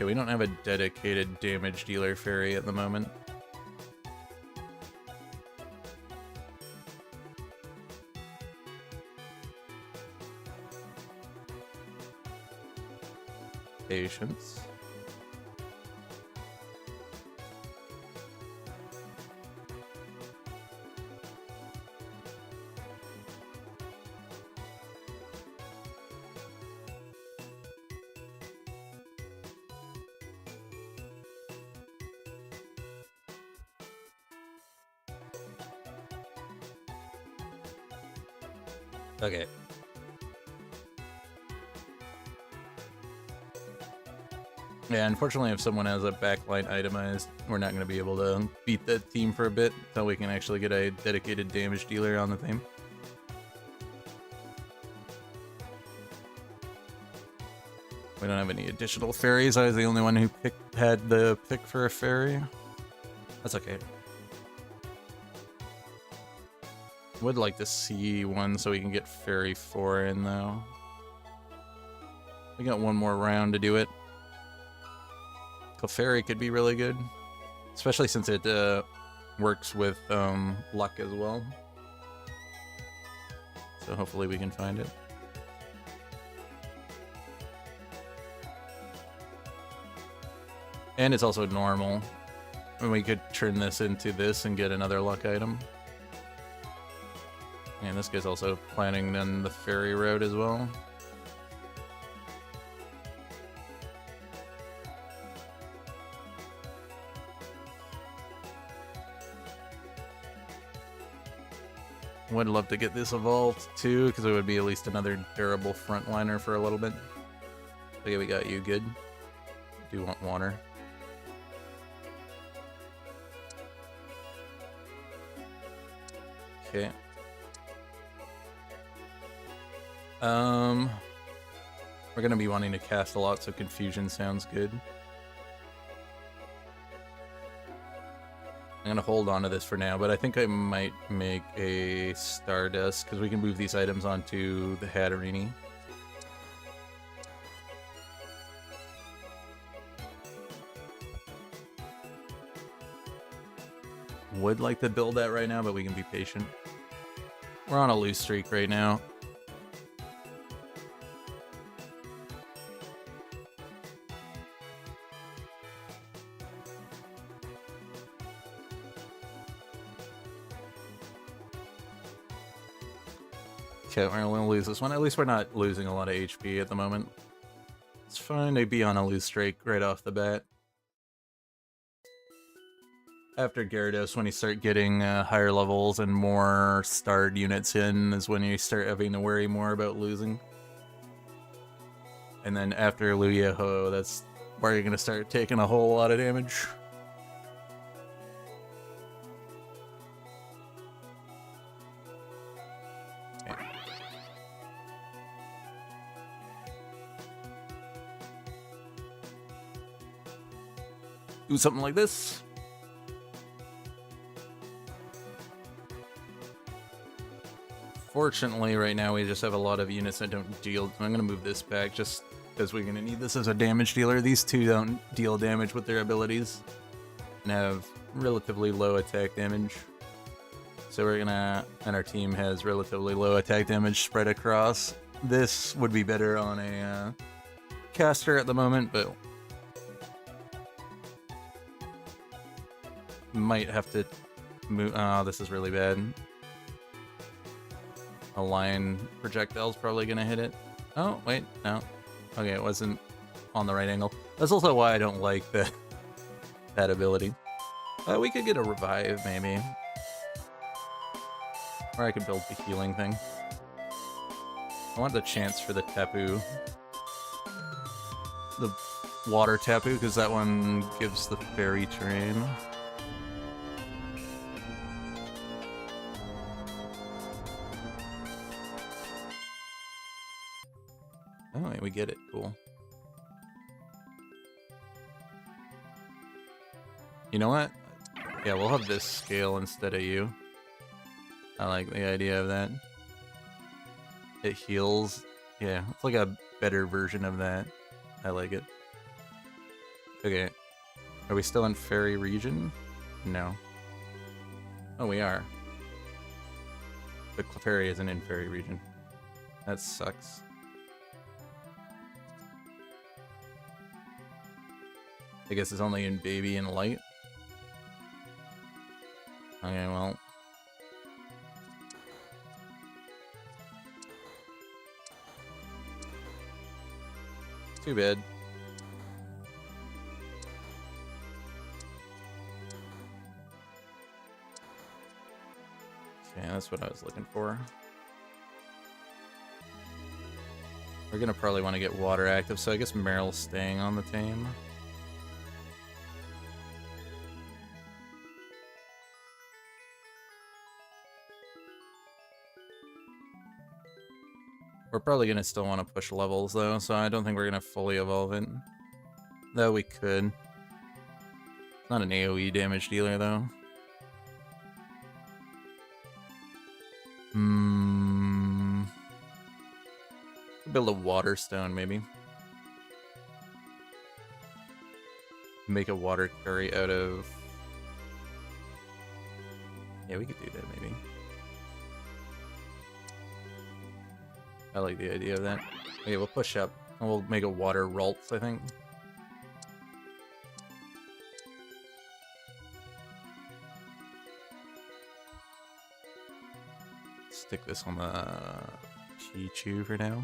Okay, we don't have a dedicated damage dealer fairy at the moment. Patience. Okay. Yeah, unfortunately, if someone has a backline itemized, we're not going to be able to beat that team for a bit until we can actually get a dedicated damage dealer on the team. We don't have any additional fairies. I was the only one who had the pick for a fairy. That's okay. Would like to see one so we can get fairy 4 in, though. We got one more round to do it. Clefairy could be really good, especially since it works with luck as well. So hopefully we can find it. And it's also normal. And we could turn this into this and get another luck item. And this guy's also planning on the fairy road as well. Would love to get this evolved too, because it would be at least another durable frontliner for a little bit. Okay, we got you good. Do want water. Okay. We're gonna be wanting to cast a lot, so confusion sounds good. I'm gonna hold on to this for now, but I think I might make a Stardust, because we can move these items onto the Hatterini. Would like to build that right now, but we can be patient. We're on a lose streak right now. Okay, we're gonna lose this one. At least we're not losing a lot of HP at the moment. It's fine to be on a lose streak right off the bat. After Gyarados, when you start getting higher levels and more starred units in, is when you start having to worry more about losing. And then after Luya-Ho, that's where you're gonna start taking a whole lot of damage. Do something like this. Fortunately, right now we just have a lot of units that don't deal. I'm going to move this back just because we're going to need this as a damage dealer. These two don't deal damage with their abilities and have relatively low attack damage. So we're going to... And our team has relatively low attack damage spread across. This would be better on a caster at the moment, but... Might have to move... Oh, this is really bad. A lion projectile's probably gonna hit it. Oh, wait, no. Okay, it wasn't on the right angle. That's also why I don't like that ability. We could get a revive, maybe. Or I could build the healing thing. I want the chance for the Tapu. The water Tapu, because that one gives the fairy terrain. Oh, we get it. Cool. You know what? Yeah, we'll have this scale instead of you. I like the idea of that. It heals. Yeah, it's like a better version of that. I like it. Okay. Are we still in Fairy Region? No. Oh, we are. But Clefairy isn't in Fairy Region. That sucks. I guess it's only in Baby and Light. Okay, well. Too bad. Okay, that's what I was looking for. We're gonna probably want to get water active, so I guess Meryl's staying on the tame. We're probably gonna still want to push levels though, so I don't think we're gonna fully evolve it. Though we could. It's not an AoE damage dealer though. Build a water stone maybe. Make a water curry out of... Yeah, we could do that maybe. I like the idea of that. Okay, we'll push up. And we'll make a water Ralts, I think. Stick this on the Pichu for now.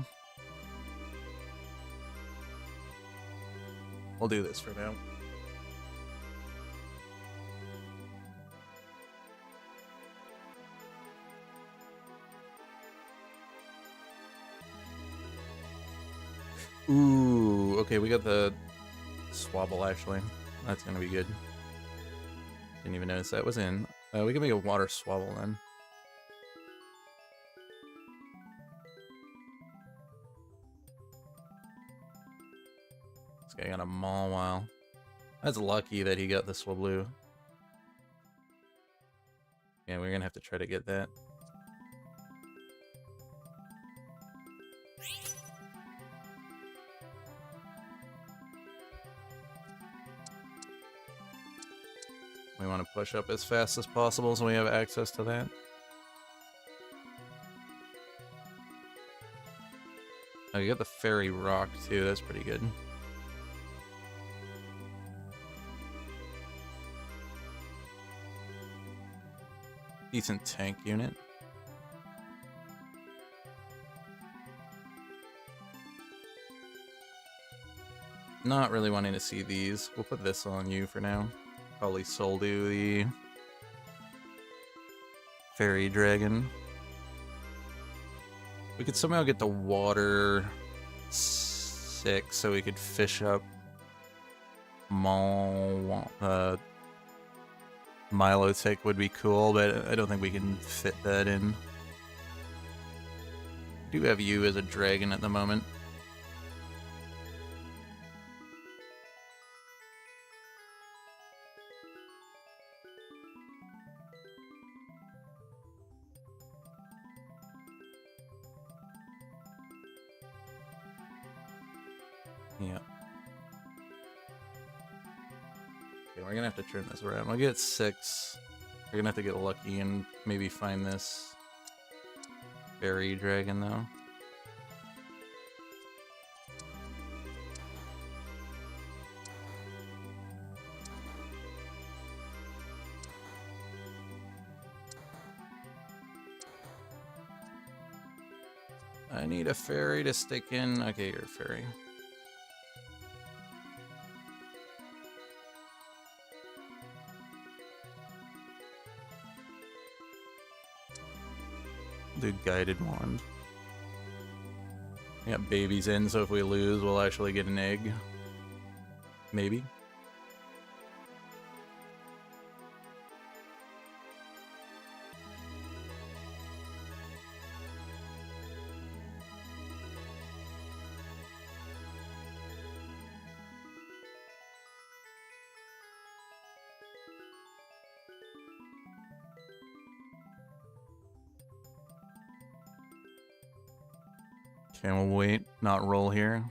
We'll do this for now. Ooh, okay, we got the Swabble actually. That's gonna be good. Didn't even notice that was in. We can make a water Swabble then. This guy got a Mawile. That's lucky that he got the Swablu. Yeah, we're gonna have to try to get that. We want to push up as fast as possible so we have access to that. Oh, you got the Fairy Rock too, that's pretty good. Decent tank unit. Not really wanting to see these. We'll put this on you for now. Probably Soldu the Fairy Dragon. We could somehow get the water 6 so we could fish up Milotic would be cool, but I don't think we can fit that in. We do have you as a dragon at the moment. Yeah. Okay, we're gonna have to turn this around. We'll get 6. We're gonna have to get lucky and maybe find this Fairy Dragon though. I need a fairy to stick in. Okay, you're a fairy. Do guided wand. We got babies in, so if we lose, we'll actually get an egg. Maybe. Okay, we'll wait, not roll here.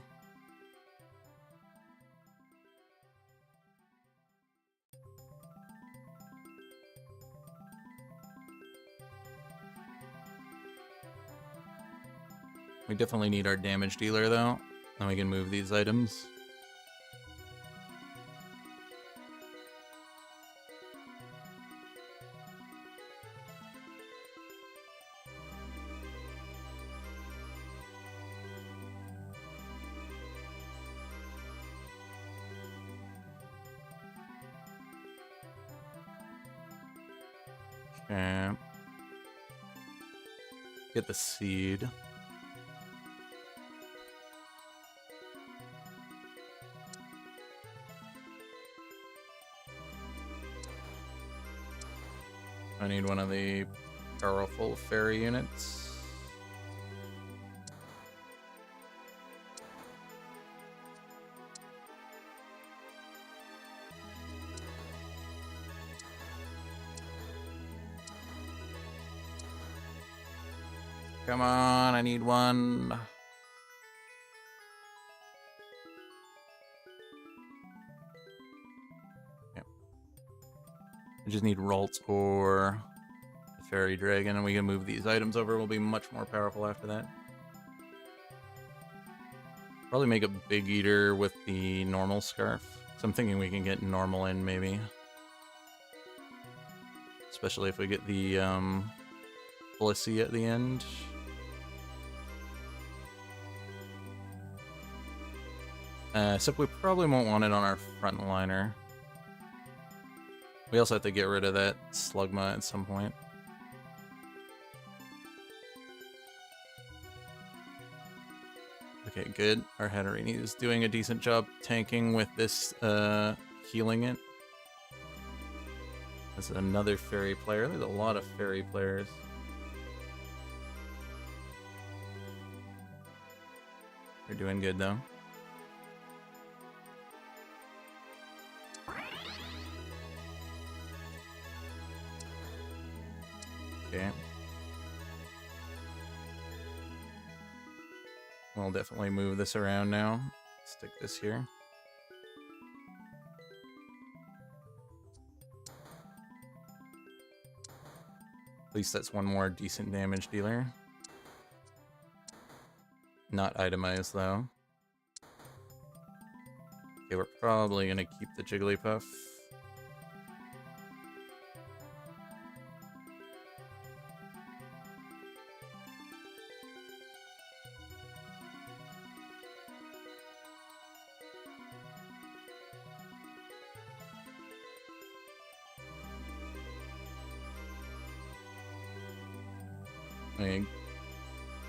We definitely need our damage dealer though. Then we can move these items. Okay. Get the seed. I need one of the powerful fairy units. Come on, I need one. Yep. I just need Ralt or the Fairy Dragon, and we can move these items over. We'll be much more powerful after that. Probably make a Big Eater with the normal Scarf. So I'm thinking we can get normal in, maybe. Especially if we get the Blissey at the end. Except we probably won't want it on our frontliner. We also have to get rid of that Slugma at some point. Okay, good. Our Hatterini is doing a decent job tanking with this, healing it. That's another fairy player. There's a lot of fairy players. We're doing good, though. Okay. We'll definitely move this around now. Stick this here. At least that's one more decent damage dealer. Not itemized, though. Okay, we're probably gonna keep the Jigglypuff.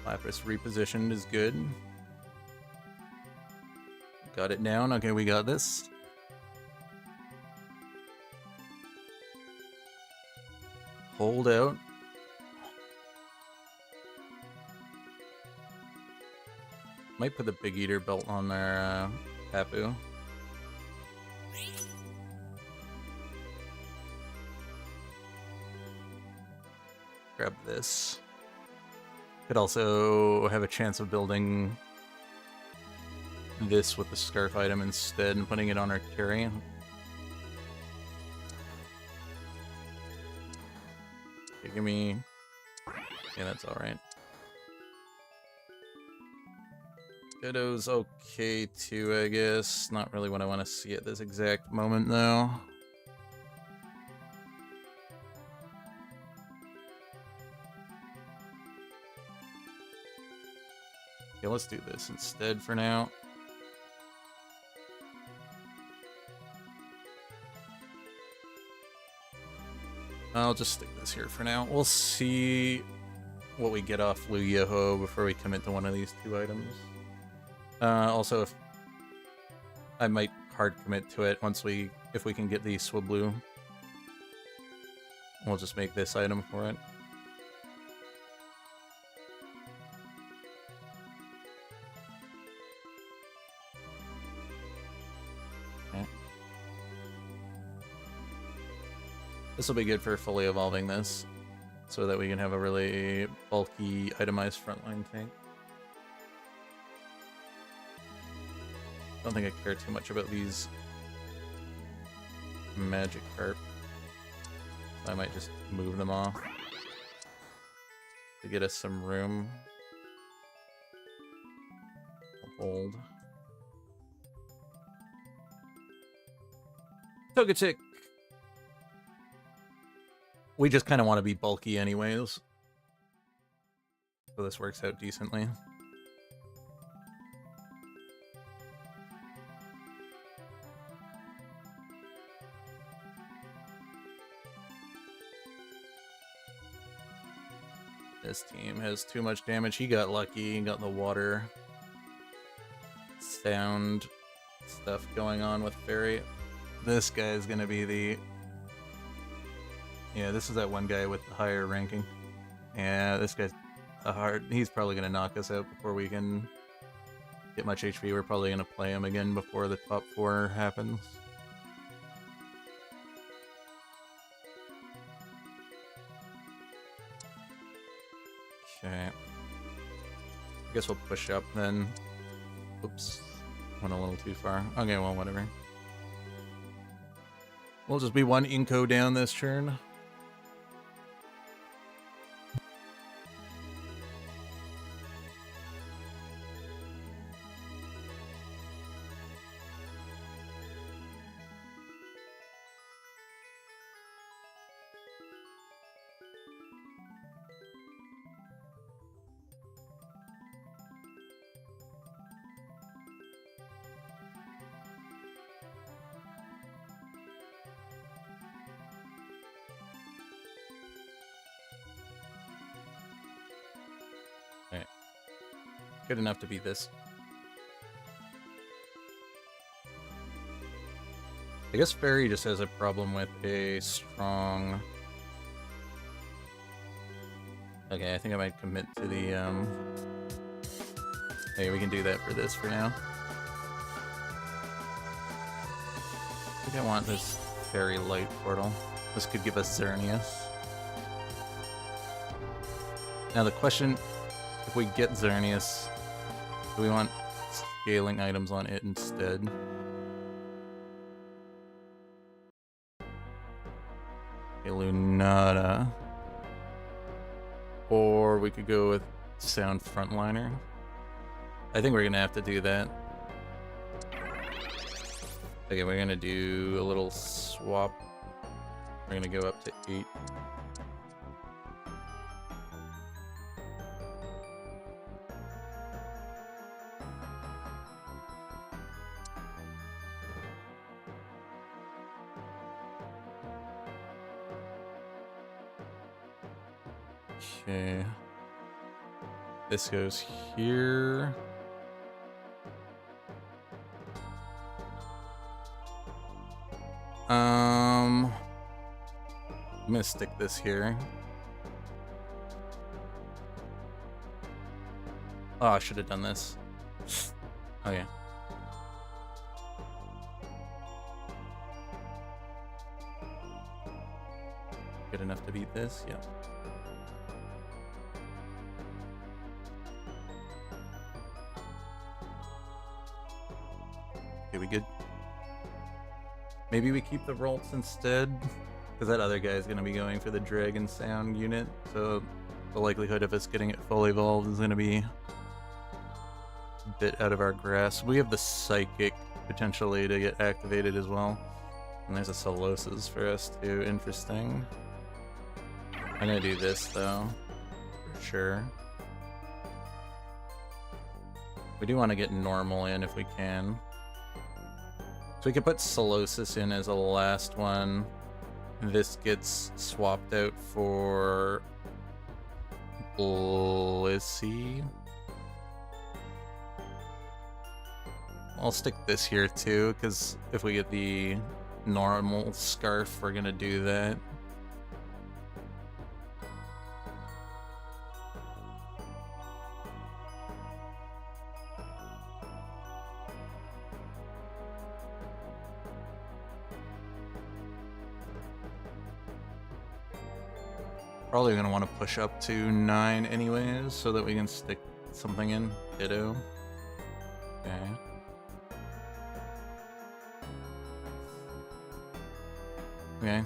Lapras repositioned is good. Got it down. Okay, we got this. Hold out. Might put the Big Eater belt on their Tapu. Grab this. Could also have a chance of building this with the Scarf item instead and putting it on our carry. Okay, give me... Yeah, that's alright. Ditto's okay too, I guess. Not really what I want to see at this exact moment, though. Okay, let's do this instead for now. I'll just stick this here for now. We'll see what we get off Lugia-Ho before we commit to one of these two items. Also, if I might hard commit to it if we can get the Swablu. We'll just make this item for it. Okay. This will be good for fully evolving this, so that we can have a really bulky, itemized frontline tank. Don't think I care too much about these Magikarp. So I might just move them off to get us some room. old. Togetic. We just kind of want to be bulky anyways. So this works out decently. This team has too much damage. He got lucky. He got the water sound stuff going on with Fairy. This guy is going to be the... Yeah, this is that one guy with the higher ranking. Yeah, this guy's a hard... He's probably going to knock us out before we can get much HP. We're probably going to play him again before the top 4 happens. Okay. I guess we'll push up then. Oops. Went a little too far. Okay, well, whatever. We'll just be one Inko down this turn. Good enough to beat this. I guess Fairy just has a problem with a strong... Okay, I think I might commit to the, Hey, we can do that for this for now. I think I want this Fairy Light Portal. This could give us Xerneas. Now the question, if we get Xerneas, do we want scaling items on it instead? A Lunata. Or we could go with Sound Frontliner. I think we're gonna have to do that. Okay, we're gonna do a little swap. We're gonna go up to 8. Okay. This goes here. I'm gonna stick this here. Oh, I should have done this. Okay. Good enough to beat this? Yep. Okay, we good? Maybe we keep the Ralts instead, because that other guy is going to be going for the Dragon Sound unit, so the likelihood of us getting it fully evolved is going to be a bit out of our grasp. We have the Psychic potentially to get activated as well, and there's a Solosis for us too. Interesting. I'm going to do this though, for sure. We do want to get normal in if we can. So we could put Solosis in as a last one. This gets swapped out for Blissey. I'll stick this here too, because if we get the normal Scarf, we're gonna do that. Probably gonna want to push up to 9 anyways, so that we can stick something in. Ditto. Okay. Okay.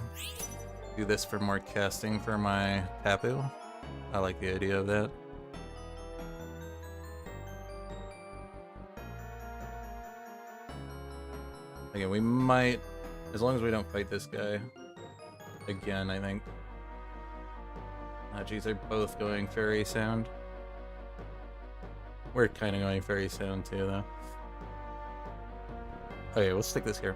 Do this for more casting for my Tapu. I like the idea of that. Again, we might, as long as we don't fight this guy again, I think. Ah, geez, they're both going Fairy Sound. We're kind of going Fairy Sound too, though. Okay, we'll stick this here.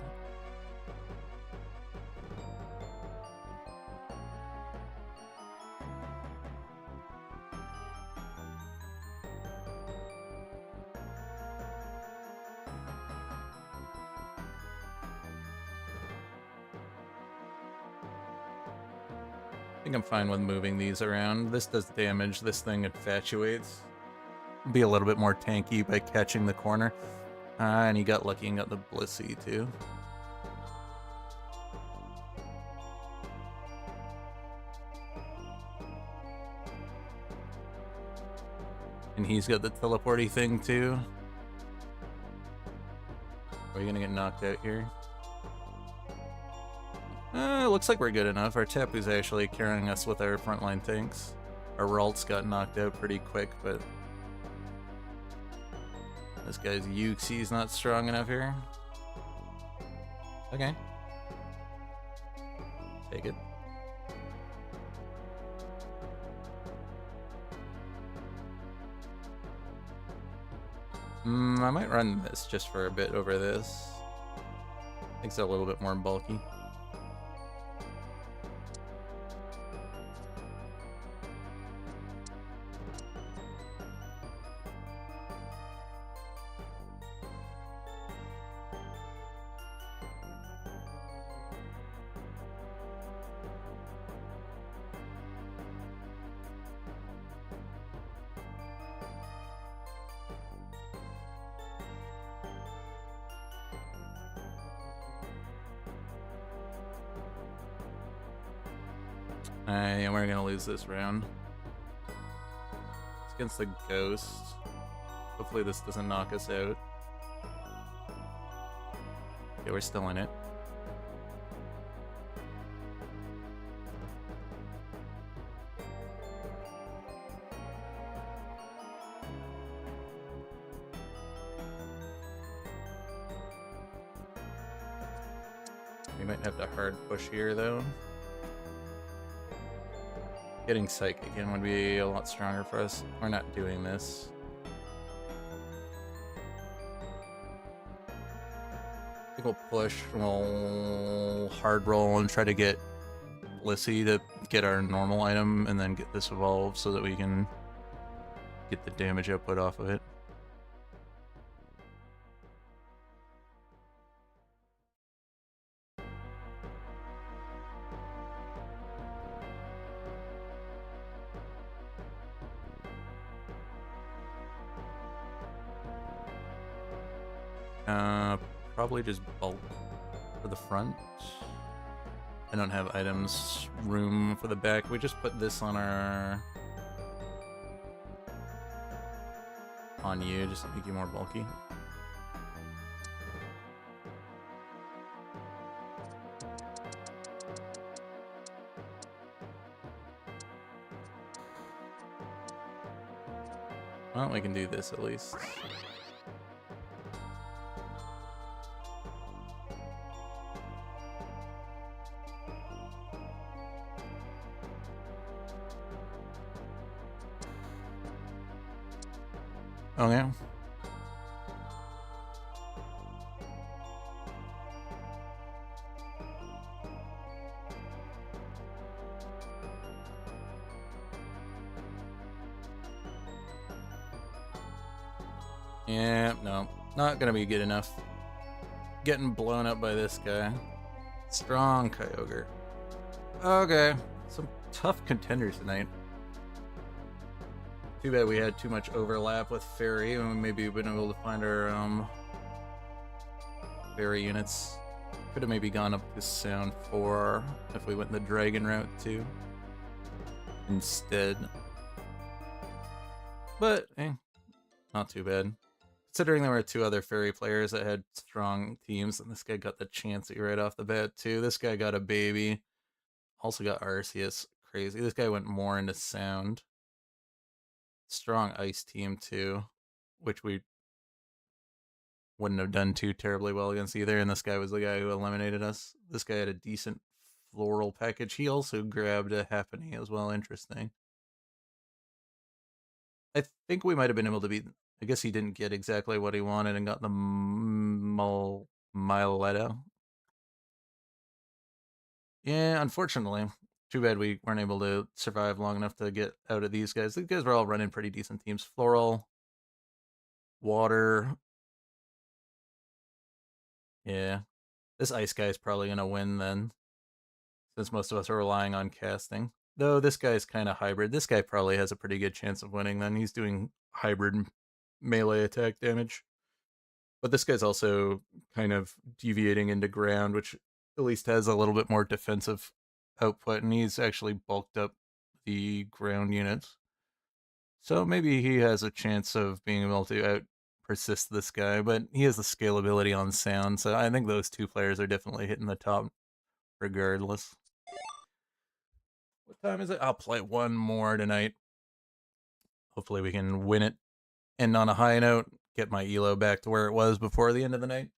I think I'm fine with moving these around. This does damage. This thing infatuates. Be a little bit more tanky by catching the corner. And he got lucky and got the Blissey too. And he's got the teleporty thing too. Are we gonna get knocked out here? Looks like we're good enough. Our Tapu's actually carrying us with our frontline tanks. Our Ralts got knocked out pretty quick, but this guy's Yuxi's not strong enough here. Okay. Take it. I might run this just for a bit over this. I think it's a little bit more bulky. Yeah, we're gonna lose this round. It's against the Ghost. Hopefully this doesn't knock us out. Okay, we're still in it. We might have to hard push here though. Getting Psychic in would be a lot stronger for us. We're not doing this. I think we'll push, we'll hard roll and try to get Blissey to get our normal item and then get this evolved so that we can get the damage output off of it. Probably just bulk for the front. I don't have items room for the back. We just put this on our... on you, just to make you more bulky. Well, we can do this at least. Oh yeah. Yeah, no. Not gonna be good enough. Getting blown up by this guy. Strong Kyogre. Okay. Some tough contenders tonight. Too bad we had too much overlap with Fairy, and maybe we've been able to find our Fairy units. Could have maybe gone up to Sound 4 if we went the Dragon route too. Instead. But, not too bad. Considering there were two other Fairy players that had strong teams, and this guy got the Chansey right off the bat too. This guy got a baby. Also got Arceus. Crazy. This guy went more into Sound. Strong Ice team too, which we wouldn't have done too terribly well against either, and this guy was the guy who eliminated us. This guy had a decent floral package. He also grabbed a Happiny as well. Interesting. I think we might have been able to beat. I guess he didn't get exactly what he wanted and got the Mileto. Yeah, unfortunately. Too bad we weren't able to survive long enough to get out of these guys. These guys were all running pretty decent teams. Floral, water. Yeah. This ice guy is probably going to win then, since most of us are relying on casting. Though this guy's kind of hybrid. This guy probably has a pretty good chance of winning then. He's doing hybrid melee attack damage. But this guy's also kind of deviating into ground, which at least has a little bit more defensive output, and he's actually bulked up the ground units. So maybe he has a chance of being able to out persist this guy, but he has the scalability on sound, so I think those two players are definitely hitting the top regardless. What time is it? I'll play one more tonight. Hopefully we can win it, end on a high note, get my elo back to where it was before the end of the night.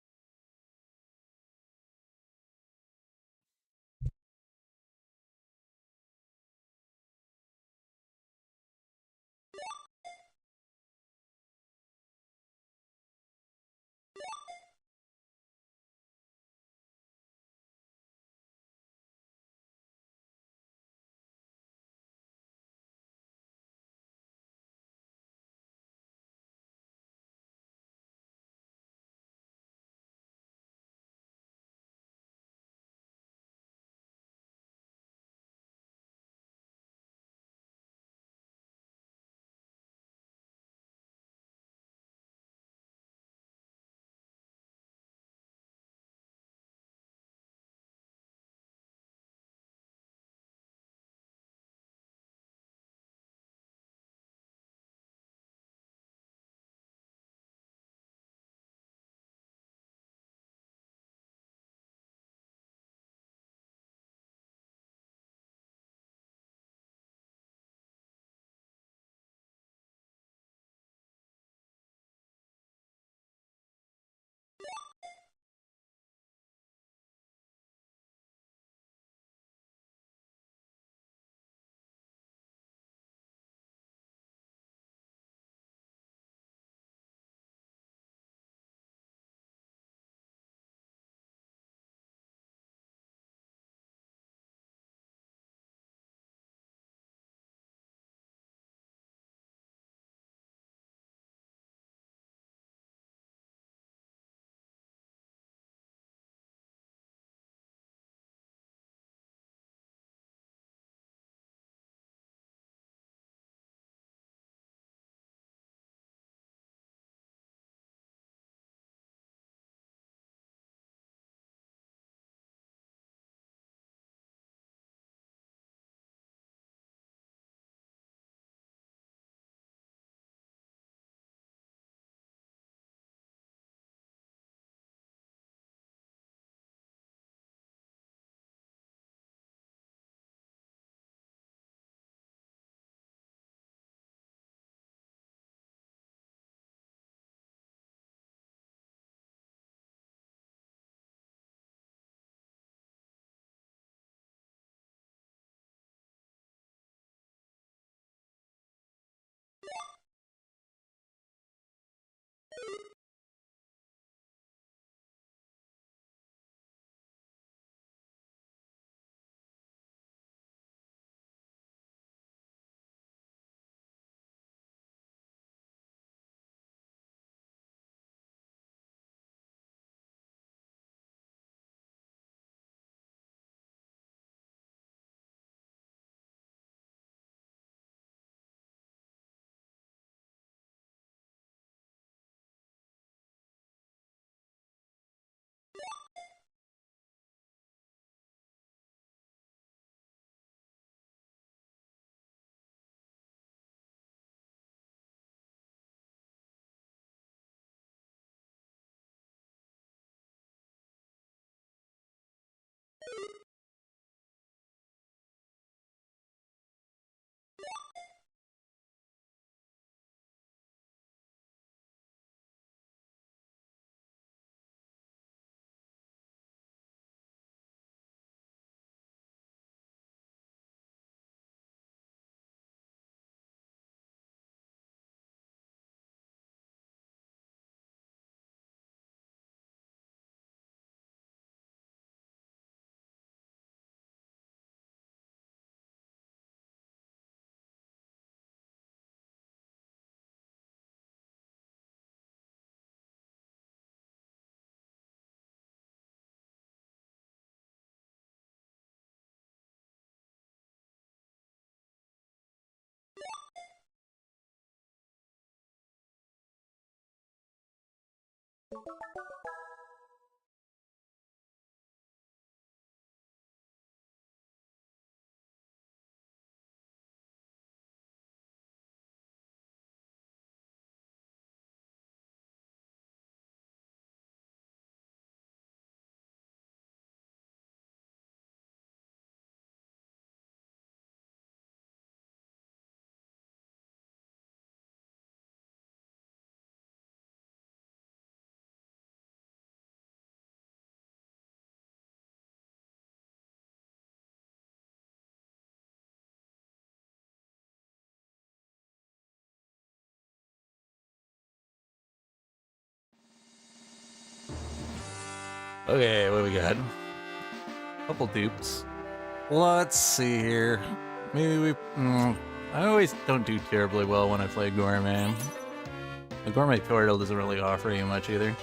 Okay, what we got? Couple dupes. Let's see here. Maybe we... I always don't do terribly well when I play Gourmet. The Gourmet Tortle doesn't really offer you much either.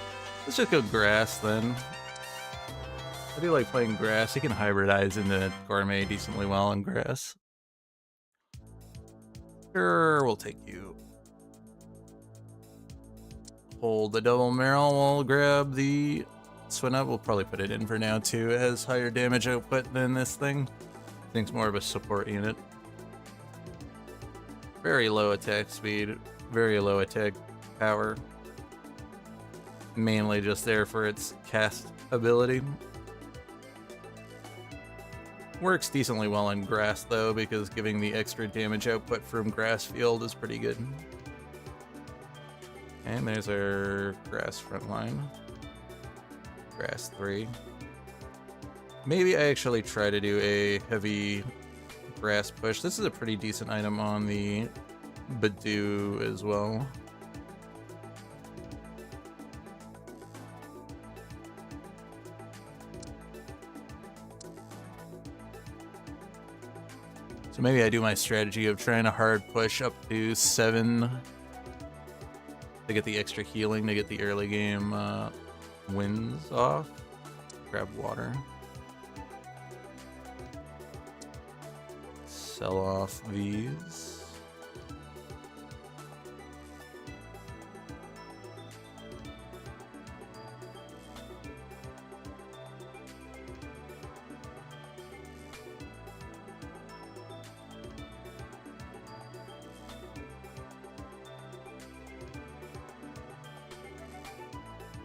Let's just go Grass then. I do like playing Grass. You can hybridize into Gourmet decently well in Grass. Sure, we'll take you. Hold the double barrel, we'll grab the Swinub. We'll probably put it in for now too. It has higher damage output than this thing. I think it's more of a support unit. Very low attack speed, very low attack power. Mainly just there for its cast ability. Works decently well in Grass though, because giving the extra damage output from Grass Field is pretty good. And there's our Grass front line. Grass 3. Maybe I actually try to do a heavy Grass push. This is a pretty decent item on the Badoo as well. So maybe I do my strategy of trying to hard push up to 7 to get the extra healing, to get the early game wins off. Grab water. Sell off these.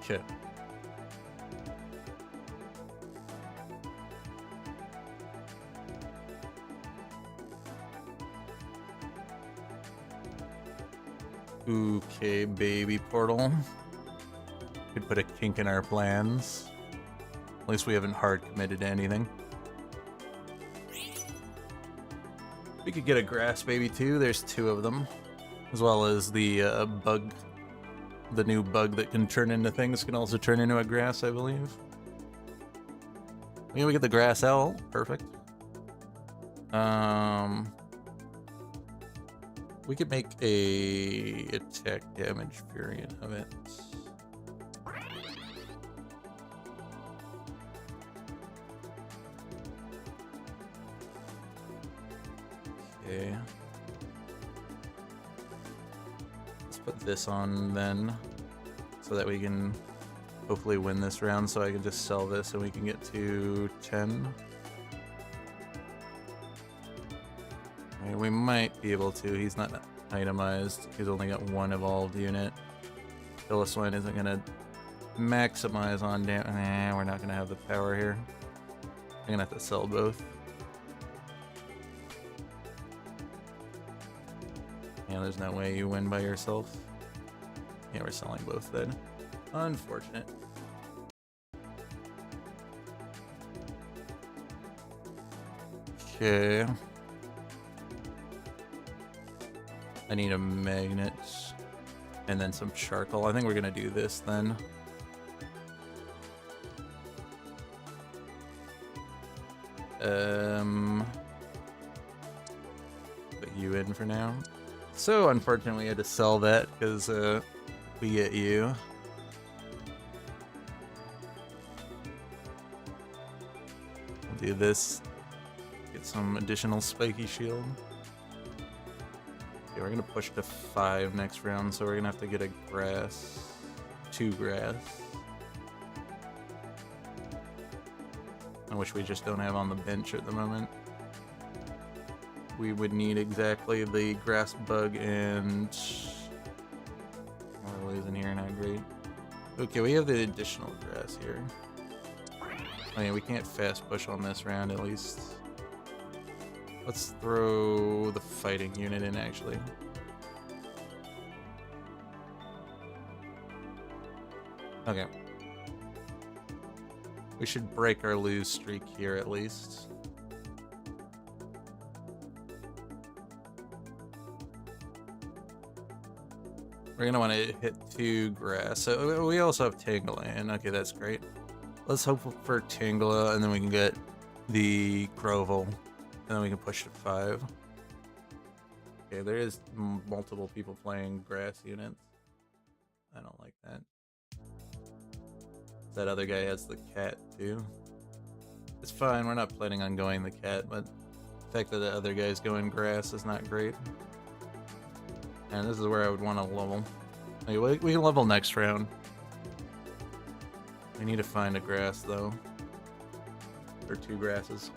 Okay. Okay, baby portal. Could put a kink in our plans. At least we haven't hard committed to anything. We could get a grass baby too. There's 2 of them. As well as the bug. The new bug that can turn into things can also turn into a grass, I believe. Yeah, we get the grass owl. Perfect. We could make a attack damage variant of it. Okay. Let's put this on then, so that we can hopefully win this round, so I can just sell this and we can get to 10. Okay, we might be able to. He's not itemized. He's only got 1 evolved unit. Piloswine isn't going to maximize on damage. Nah, we're not going to have the power here. I'm going to have to sell both. Yeah, there's no way you win by yourself. Yeah, we're selling both then. Unfortunate. Okay. I need a magnet and then some charcoal. I think we're gonna do this then. Put you in for now. So unfortunately I had to sell that because we get you. We'll do this. Get some additional spiky shield. Okay, we're gonna push to 5 next round, so we're gonna have to get a grass. 2 grass. Which we just don't have on the bench at the moment. We would need exactly the grass bug and... Lilies in here, not great. Okay, we have the additional grass here. Oh yeah, we can't fast push on this round at least. Let's throw the fighting unit in actually. Okay. We should break our lose streak here at least. We're gonna want to hit 2 grass. So we also have Tangela in. Okay, that's great. Let's hope for Tangela, and then we can get the Grovel, and then we can push to 5. Okay, there is multiple people playing grass units. I don't like that. That other guy has the cat too. It's fine, we're not planning on going the cat, but the fact that the other guy's going grass is not great. And this is where I would want to level. Okay, we can level next round. We need to find a grass though. Or 2 grasses.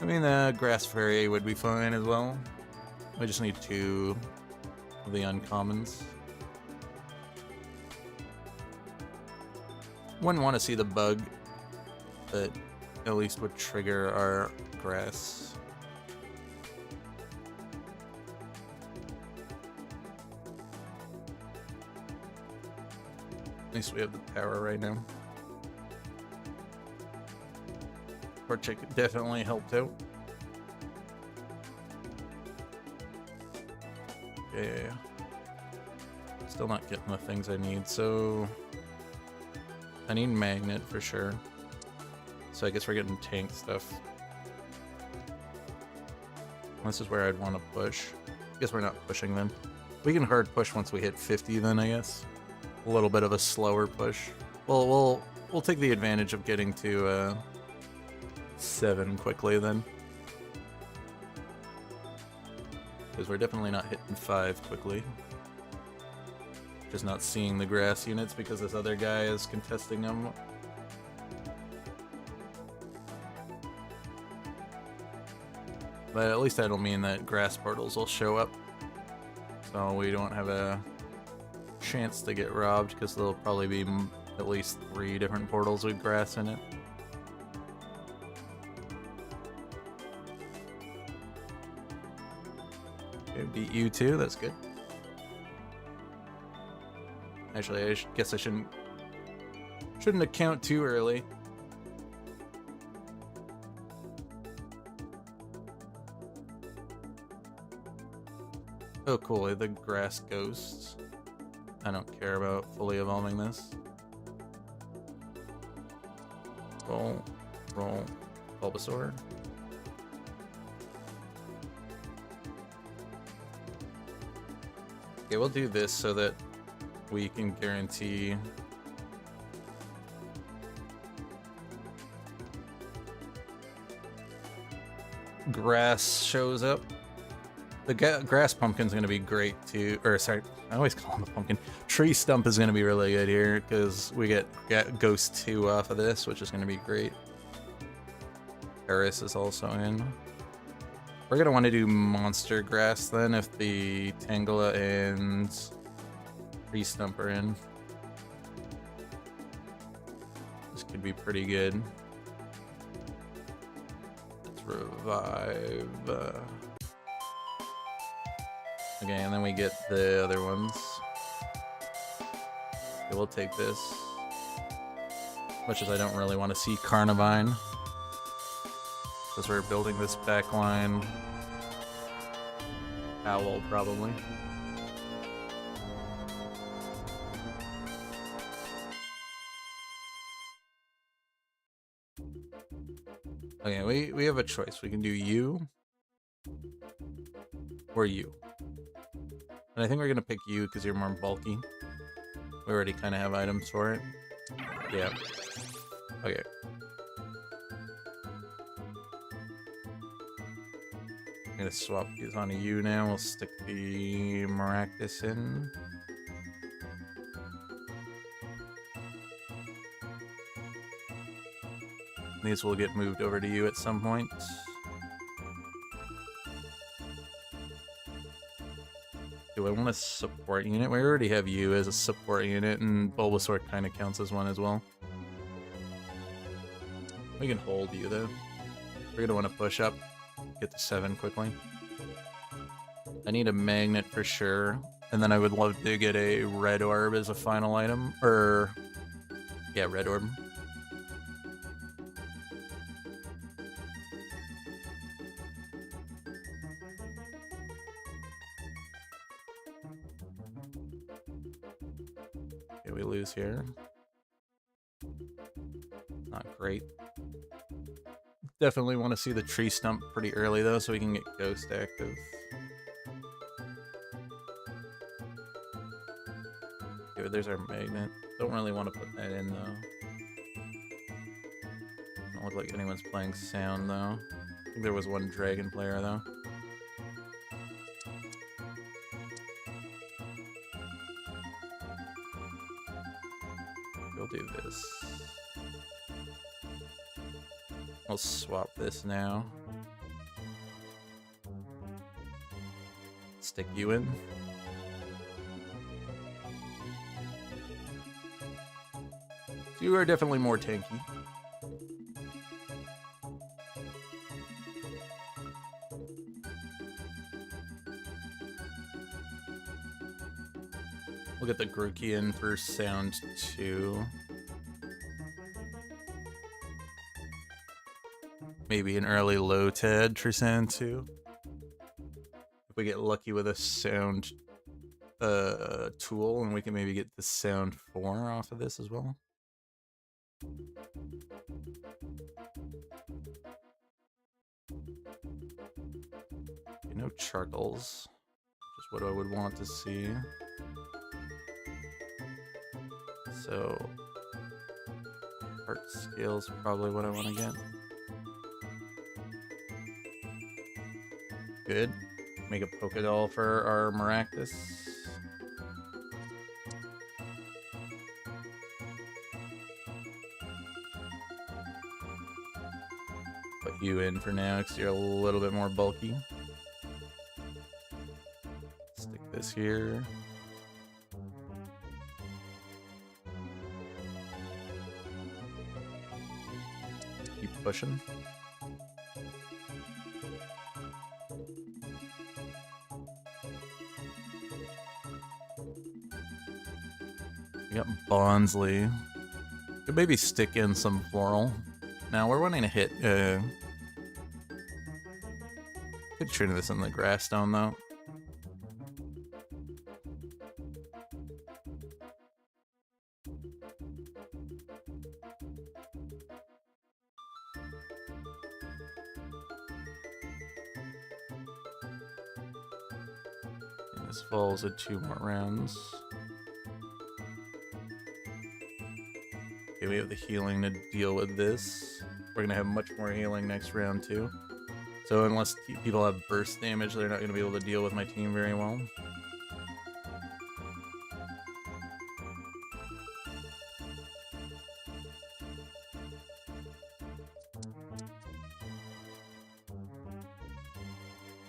I mean, the grass fairy would be fine as well. We just need 2 of the uncommons. Wouldn't want to see the bug, but at least would trigger our grass. At least we have the power right now. Torchic definitely helped out. Yeah. Still not getting the things I need, so I need magnet for sure. So I guess we're getting tank stuff. This is where I'd want to push. I guess we're not pushing then. We can hard push once we hit 50 then, I guess. A little bit of a slower push. Well, we'll take the advantage of getting to 7 quickly then. Because we're definitely not hitting 5 quickly. Just not seeing the grass units because this other guy is contesting them. But at least that'll mean that grass portals will show up. So we don't have a chance to get robbed because there'll probably be at least 3 different portals with grass in it. Okay, beat you too, that's good. Actually, I guess I shouldn't account too early. Oh cool, the grass ghosts. I don't care about fully evolving this. Roll, Bulbasaur. Okay, we'll do this so that we can guarantee grass shows up. The grass pumpkin's gonna be great too, or sorry, I always call him a pumpkin. Tree stump is gonna be really good here because we get Ghost 2 off of this, which is gonna be great. Paris is also in. We're gonna want to do monster grass then if the Tangela and Tree stump are in. This could be pretty good. Let's revive. Okay, and then we get the other ones. Okay, we'll take this. Much as I don't really want to see Carnivine. Because we're building this back line. Owl, probably. Okay, we have a choice. We can do you. Or you. And I think we're gonna pick you because you're more bulky. We already kind of have items for it. Yeah. Okay. I'm gonna swap these onto you now. We'll stick the Maractus in. These will get moved over to you at some point. Do I want a support unit? We already have you as a support unit, and Bulbasaur kind of counts as one as well. We can hold you though. We're gonna want to push up, get to 7 quickly. I need a magnet for sure, and then I would love to get a red orb as a final item, or yeah, red orb. Okay, we lose here. Not great. Definitely want to see the tree stump pretty early though, so we can get Ghost active. Okay, there's our magnet. Don't really want to put that in though. Don't look like anyone's playing sound though. I think there was one dragon player though. We'll do this. I'll swap this now. Stick you in. You are definitely more tanky. We'll get the Grookey in for sound 2. Maybe an early Lotad for sound 2. If we get lucky with a sound tool, and we can maybe get the sound 4 off of this as well. No charcoals. Just what I would want to see. So, heart scale's probably what I want to get. Good. Make a Pokédoll for our Maractus. Put you in for now because you're a little bit more bulky. Stick this here. Keep pushing. We got Bonsly. Could maybe stick in some floral. Now we're wanting to hit. Could turn this in the grass stone though. And this falls at 2 more rounds. Okay, we have the healing to deal with this. We're gonna have much more healing next round too. So unless people have burst damage, they're not gonna be able to deal with my team very well.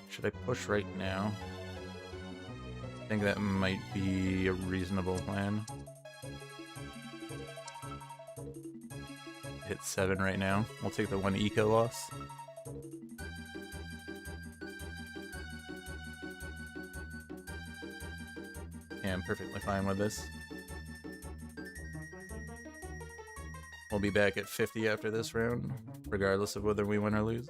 Should I push right now? I think that might be a reasonable plan. Hit 7 right now. We'll take the 1 eco loss. Yeah, I'm perfectly fine with this. We'll be back at 50 after this round, regardless of whether we win or lose.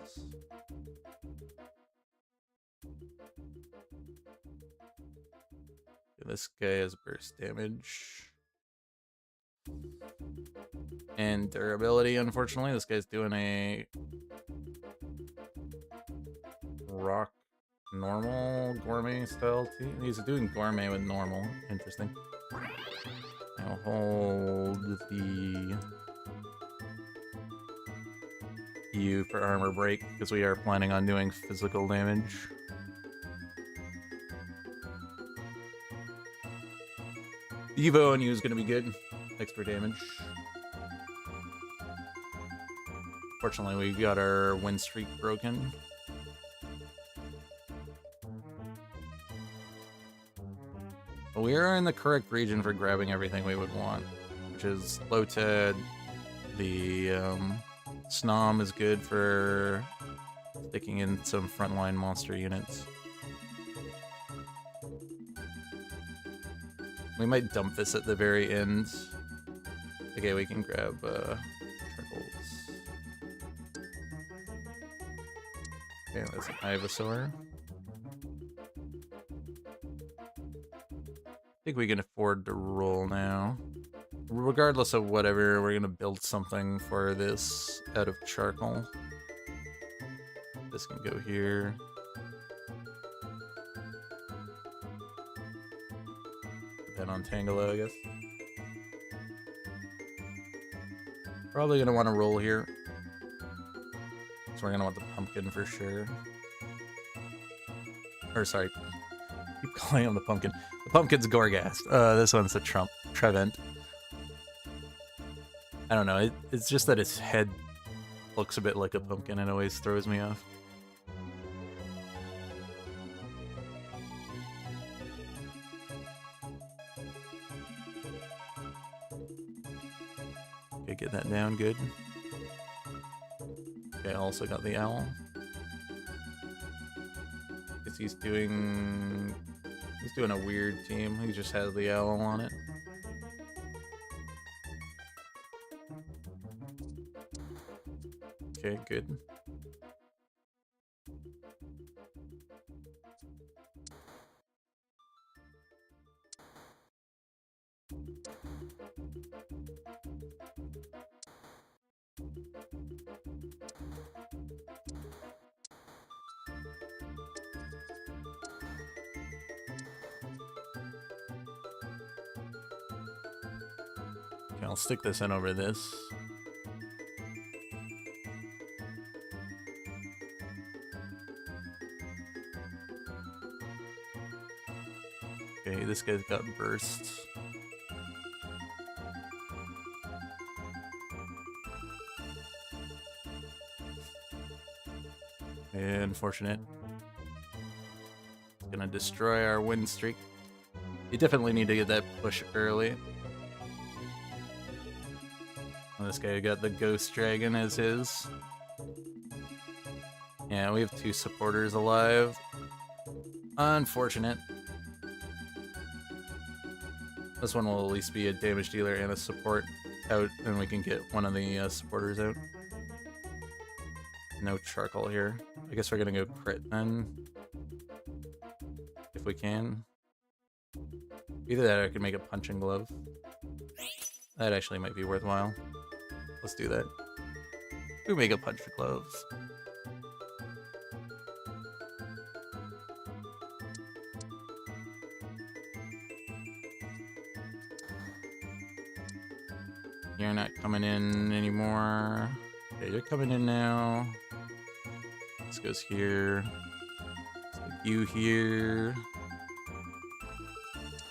This guy has burst damage. And durability, unfortunately. This guy's doing a rock normal gourmet style team. He's doing gourmet with normal. Interesting. I'll hold the you for armor break, because we are planning on doing physical damage. Evo on you is going to be good. Extra damage. Fortunately, we got our win streak broken. But we are in the correct region for grabbing everything we would want, which is Lotad. The Snom is good for sticking in some frontline monster units. We might dump this at the very end. Okay, we can grab Trickles. Okay, that's an Ivysaur. I think we can afford to roll now. Regardless of whatever, we're gonna build something for this out of charcoal. This can go here. Put that on Tangela, I guess. Probably gonna want to roll here. So we're gonna want the pumpkin for sure. Or sorry, keep calling him the pumpkin. The pumpkin's Gorgast. This one's the Trevent. I don't know, it's just that its head looks a bit like a pumpkin and always throws me off. Okay, get that down, good. Okay, I also got the owl. Because he's doing a weird team. He just has the owl on it. Okay, good. Okay, I'll stick this in over this. Okay, this guy's got burst. Unfortunate. It's gonna destroy our win streak. You definitely need to get that push early. And this guy got the Ghost Dragon as his. Yeah, we have 2 supporters alive. Unfortunate. This one will at least be a damage dealer and a support out, and we can get one of the supporters out. No charcoal here. I guess we're gonna go crit then. If we can. Either that or I could make a punching glove. That actually might be worthwhile. Let's do that. We make a punch glove. You're not coming in anymore. Okay, you're coming in now. This goes here. Stick you here.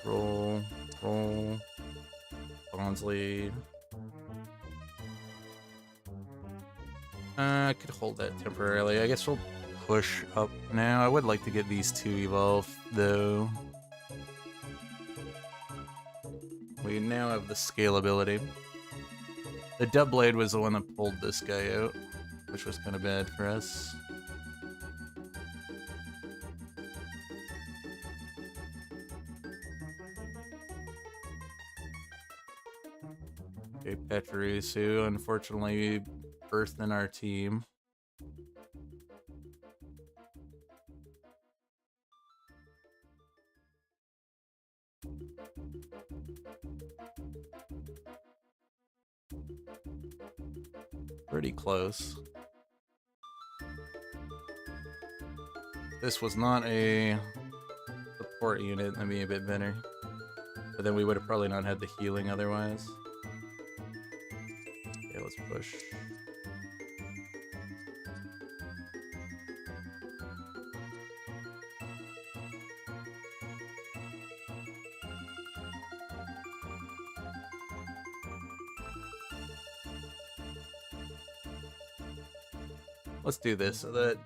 Roll, roll. Bonsly. I could hold that temporarily. I guess we'll push up now. I would like to get these 2 evolved, though. We now have the scalability. The Dubblade was the one that pulled this guy out, which was kind of bad for us. Okay, Pachirisu, unfortunately, birthed in our team. Pretty close. This was not a support unit, that'd be a bit better. But then we would have probably not had the healing otherwise. Okay, let's push. Let's do this so that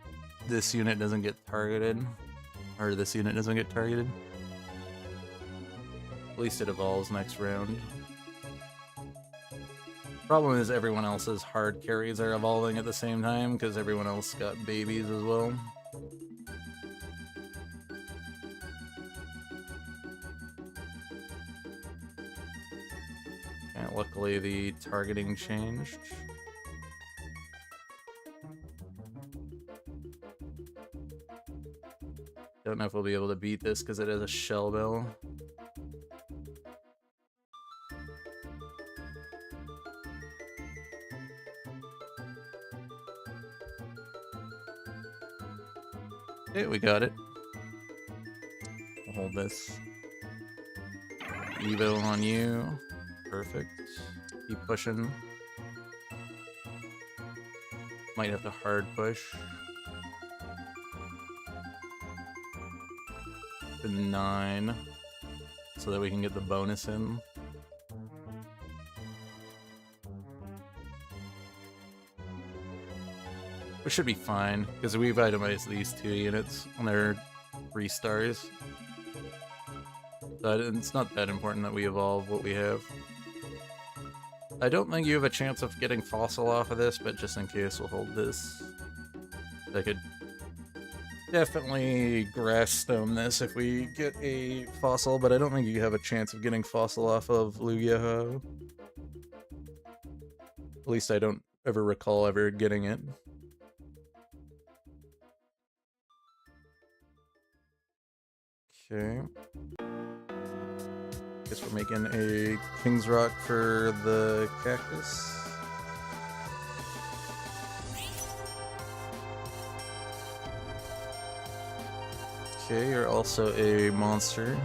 this unit doesn't get targeted. Or this unit doesn't get targeted. At least it evolves next round. Problem is everyone else's hard carries are evolving at the same time because everyone else got babies as well. And luckily the targeting changed. Don't know if we'll be able to beat this because it is a shell bell. Okay, we got it. We'll hold this. Evo on you. Perfect. Keep pushing. Might have to hard push. To 9. So that we can get the bonus in. We should be fine, because we've itemized these 2 units on their 3 stars. But it's not that important that we evolve what we have. I don't think you have a chance of getting fossil off of this, but just in case we'll hold this. I could definitely grass stone this if we get a fossil, but I don't think you have a chance of getting fossil off of Lugia. At least I don't ever recall ever getting it. Okay. Guess we're making a King's Rock for the cactus. Okay, you're also a monster.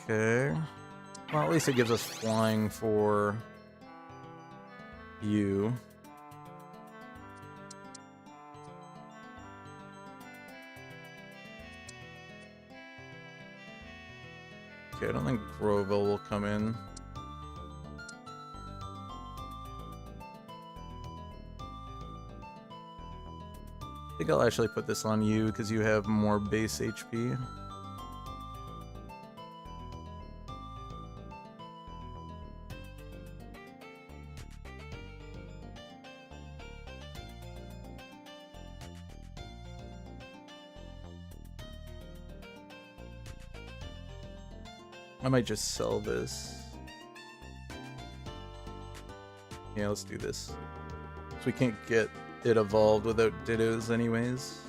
Okay. Well, at least it gives us flying for you. Okay, I don't think Groville will come in. I think I'll actually put this on you because you have more base HP. I might just sell this. Yeah, let's do this. So we can't get it evolved without Dittos anyways.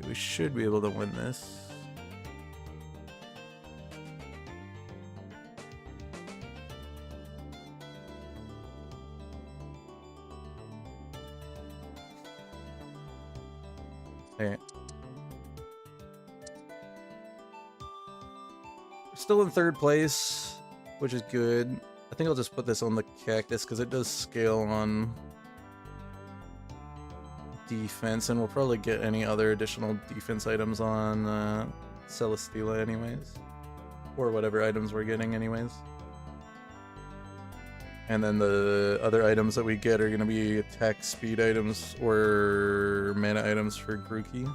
We should be able to win this. Okay. We're still in 3rd place, which is good. I think I'll just put this on the cactus because it does scale on defense, and we'll probably get any other additional defense items on Celesteela anyways. Or whatever items we're getting anyways. And then the other items that we get are going to be attack speed items or mana items for Grookey.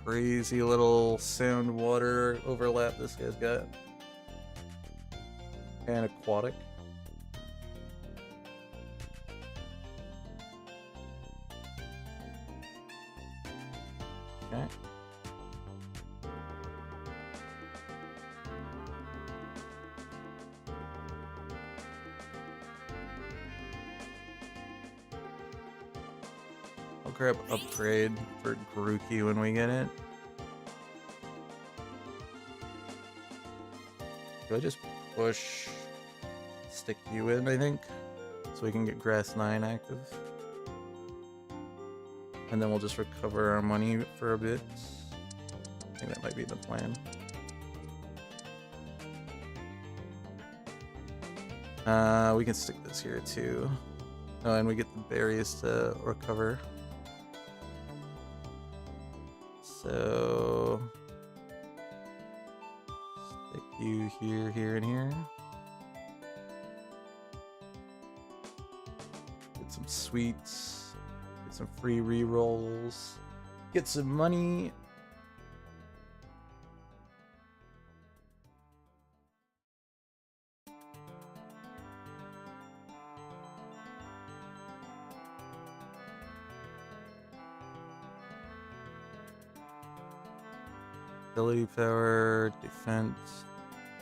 Crazy little sound water overlap this guy's got. And aquatic. Okay. grab upgrade for Grookey when we get it. Do I just push stick you in, I think? So we can get Grass 9 active. And then we'll just recover our money for a bit. I think that might be the plan. We can stick this here too. Oh, and we get the berries to recover. So stick you here, here, and here. Get some sweets. Get some free rerolls. Get some money. Ability power, defense,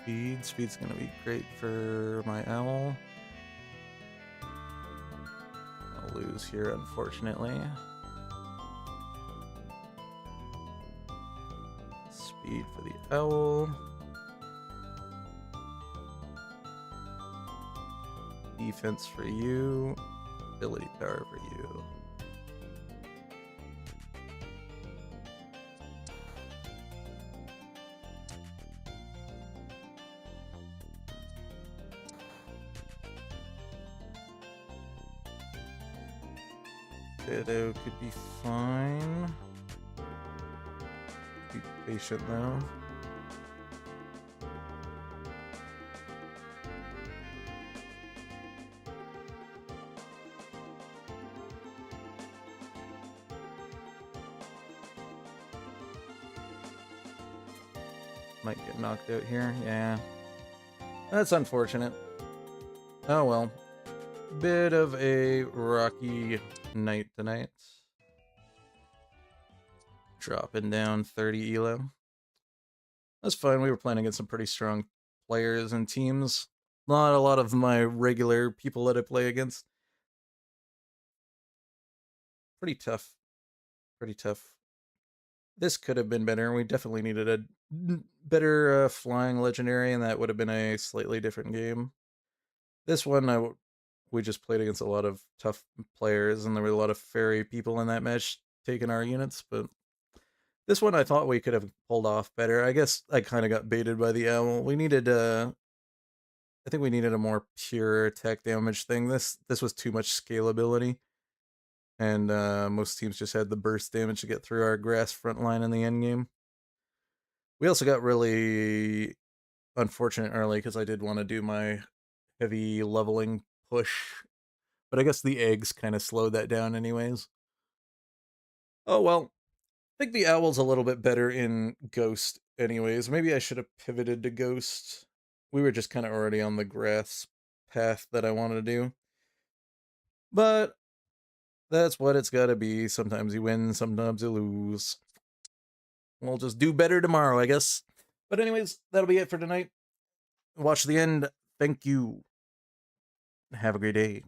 speed. Speed's gonna be great for my owl. I'll lose here, unfortunately. Speed for the owl. Defense for you. Ability power for you. Ditto could be fine. Be patient though. Might get knocked out here, yeah. That's unfortunate. Oh well. Bit of a rocky night tonight. Dropping down 30 elo. That's fine. We were playing against some pretty strong players and teams. Not a lot of my regular people that I play against. Pretty tough. Pretty tough. This could have been better. We definitely needed a better flying legendary, and that would have been a slightly different game. This one, we just played against a lot of tough players, and there were a lot of fairy people in that match taking our units, but this one I thought we could have pulled off better. I guess I kind of got baited by the owl. We needed, I think we needed a more pure attack damage thing. This was too much scalability, and most teams just had the burst damage to get through our grass front line in the end game. We also got really unfortunate early because I did want to do my heavy leveling push, but I guess the eggs kind of slowed that down anyways. Oh well. I think the owl's a little bit better in Ghost anyways. Maybe I should have pivoted to Ghost. We were just kind of already on the grass path that I wanted to do. But that's what it's got to be. Sometimes you win, sometimes you lose. We'll just do better tomorrow, I guess. But anyways, that'll be it for tonight. Watch the end. Thank you. Have a great day.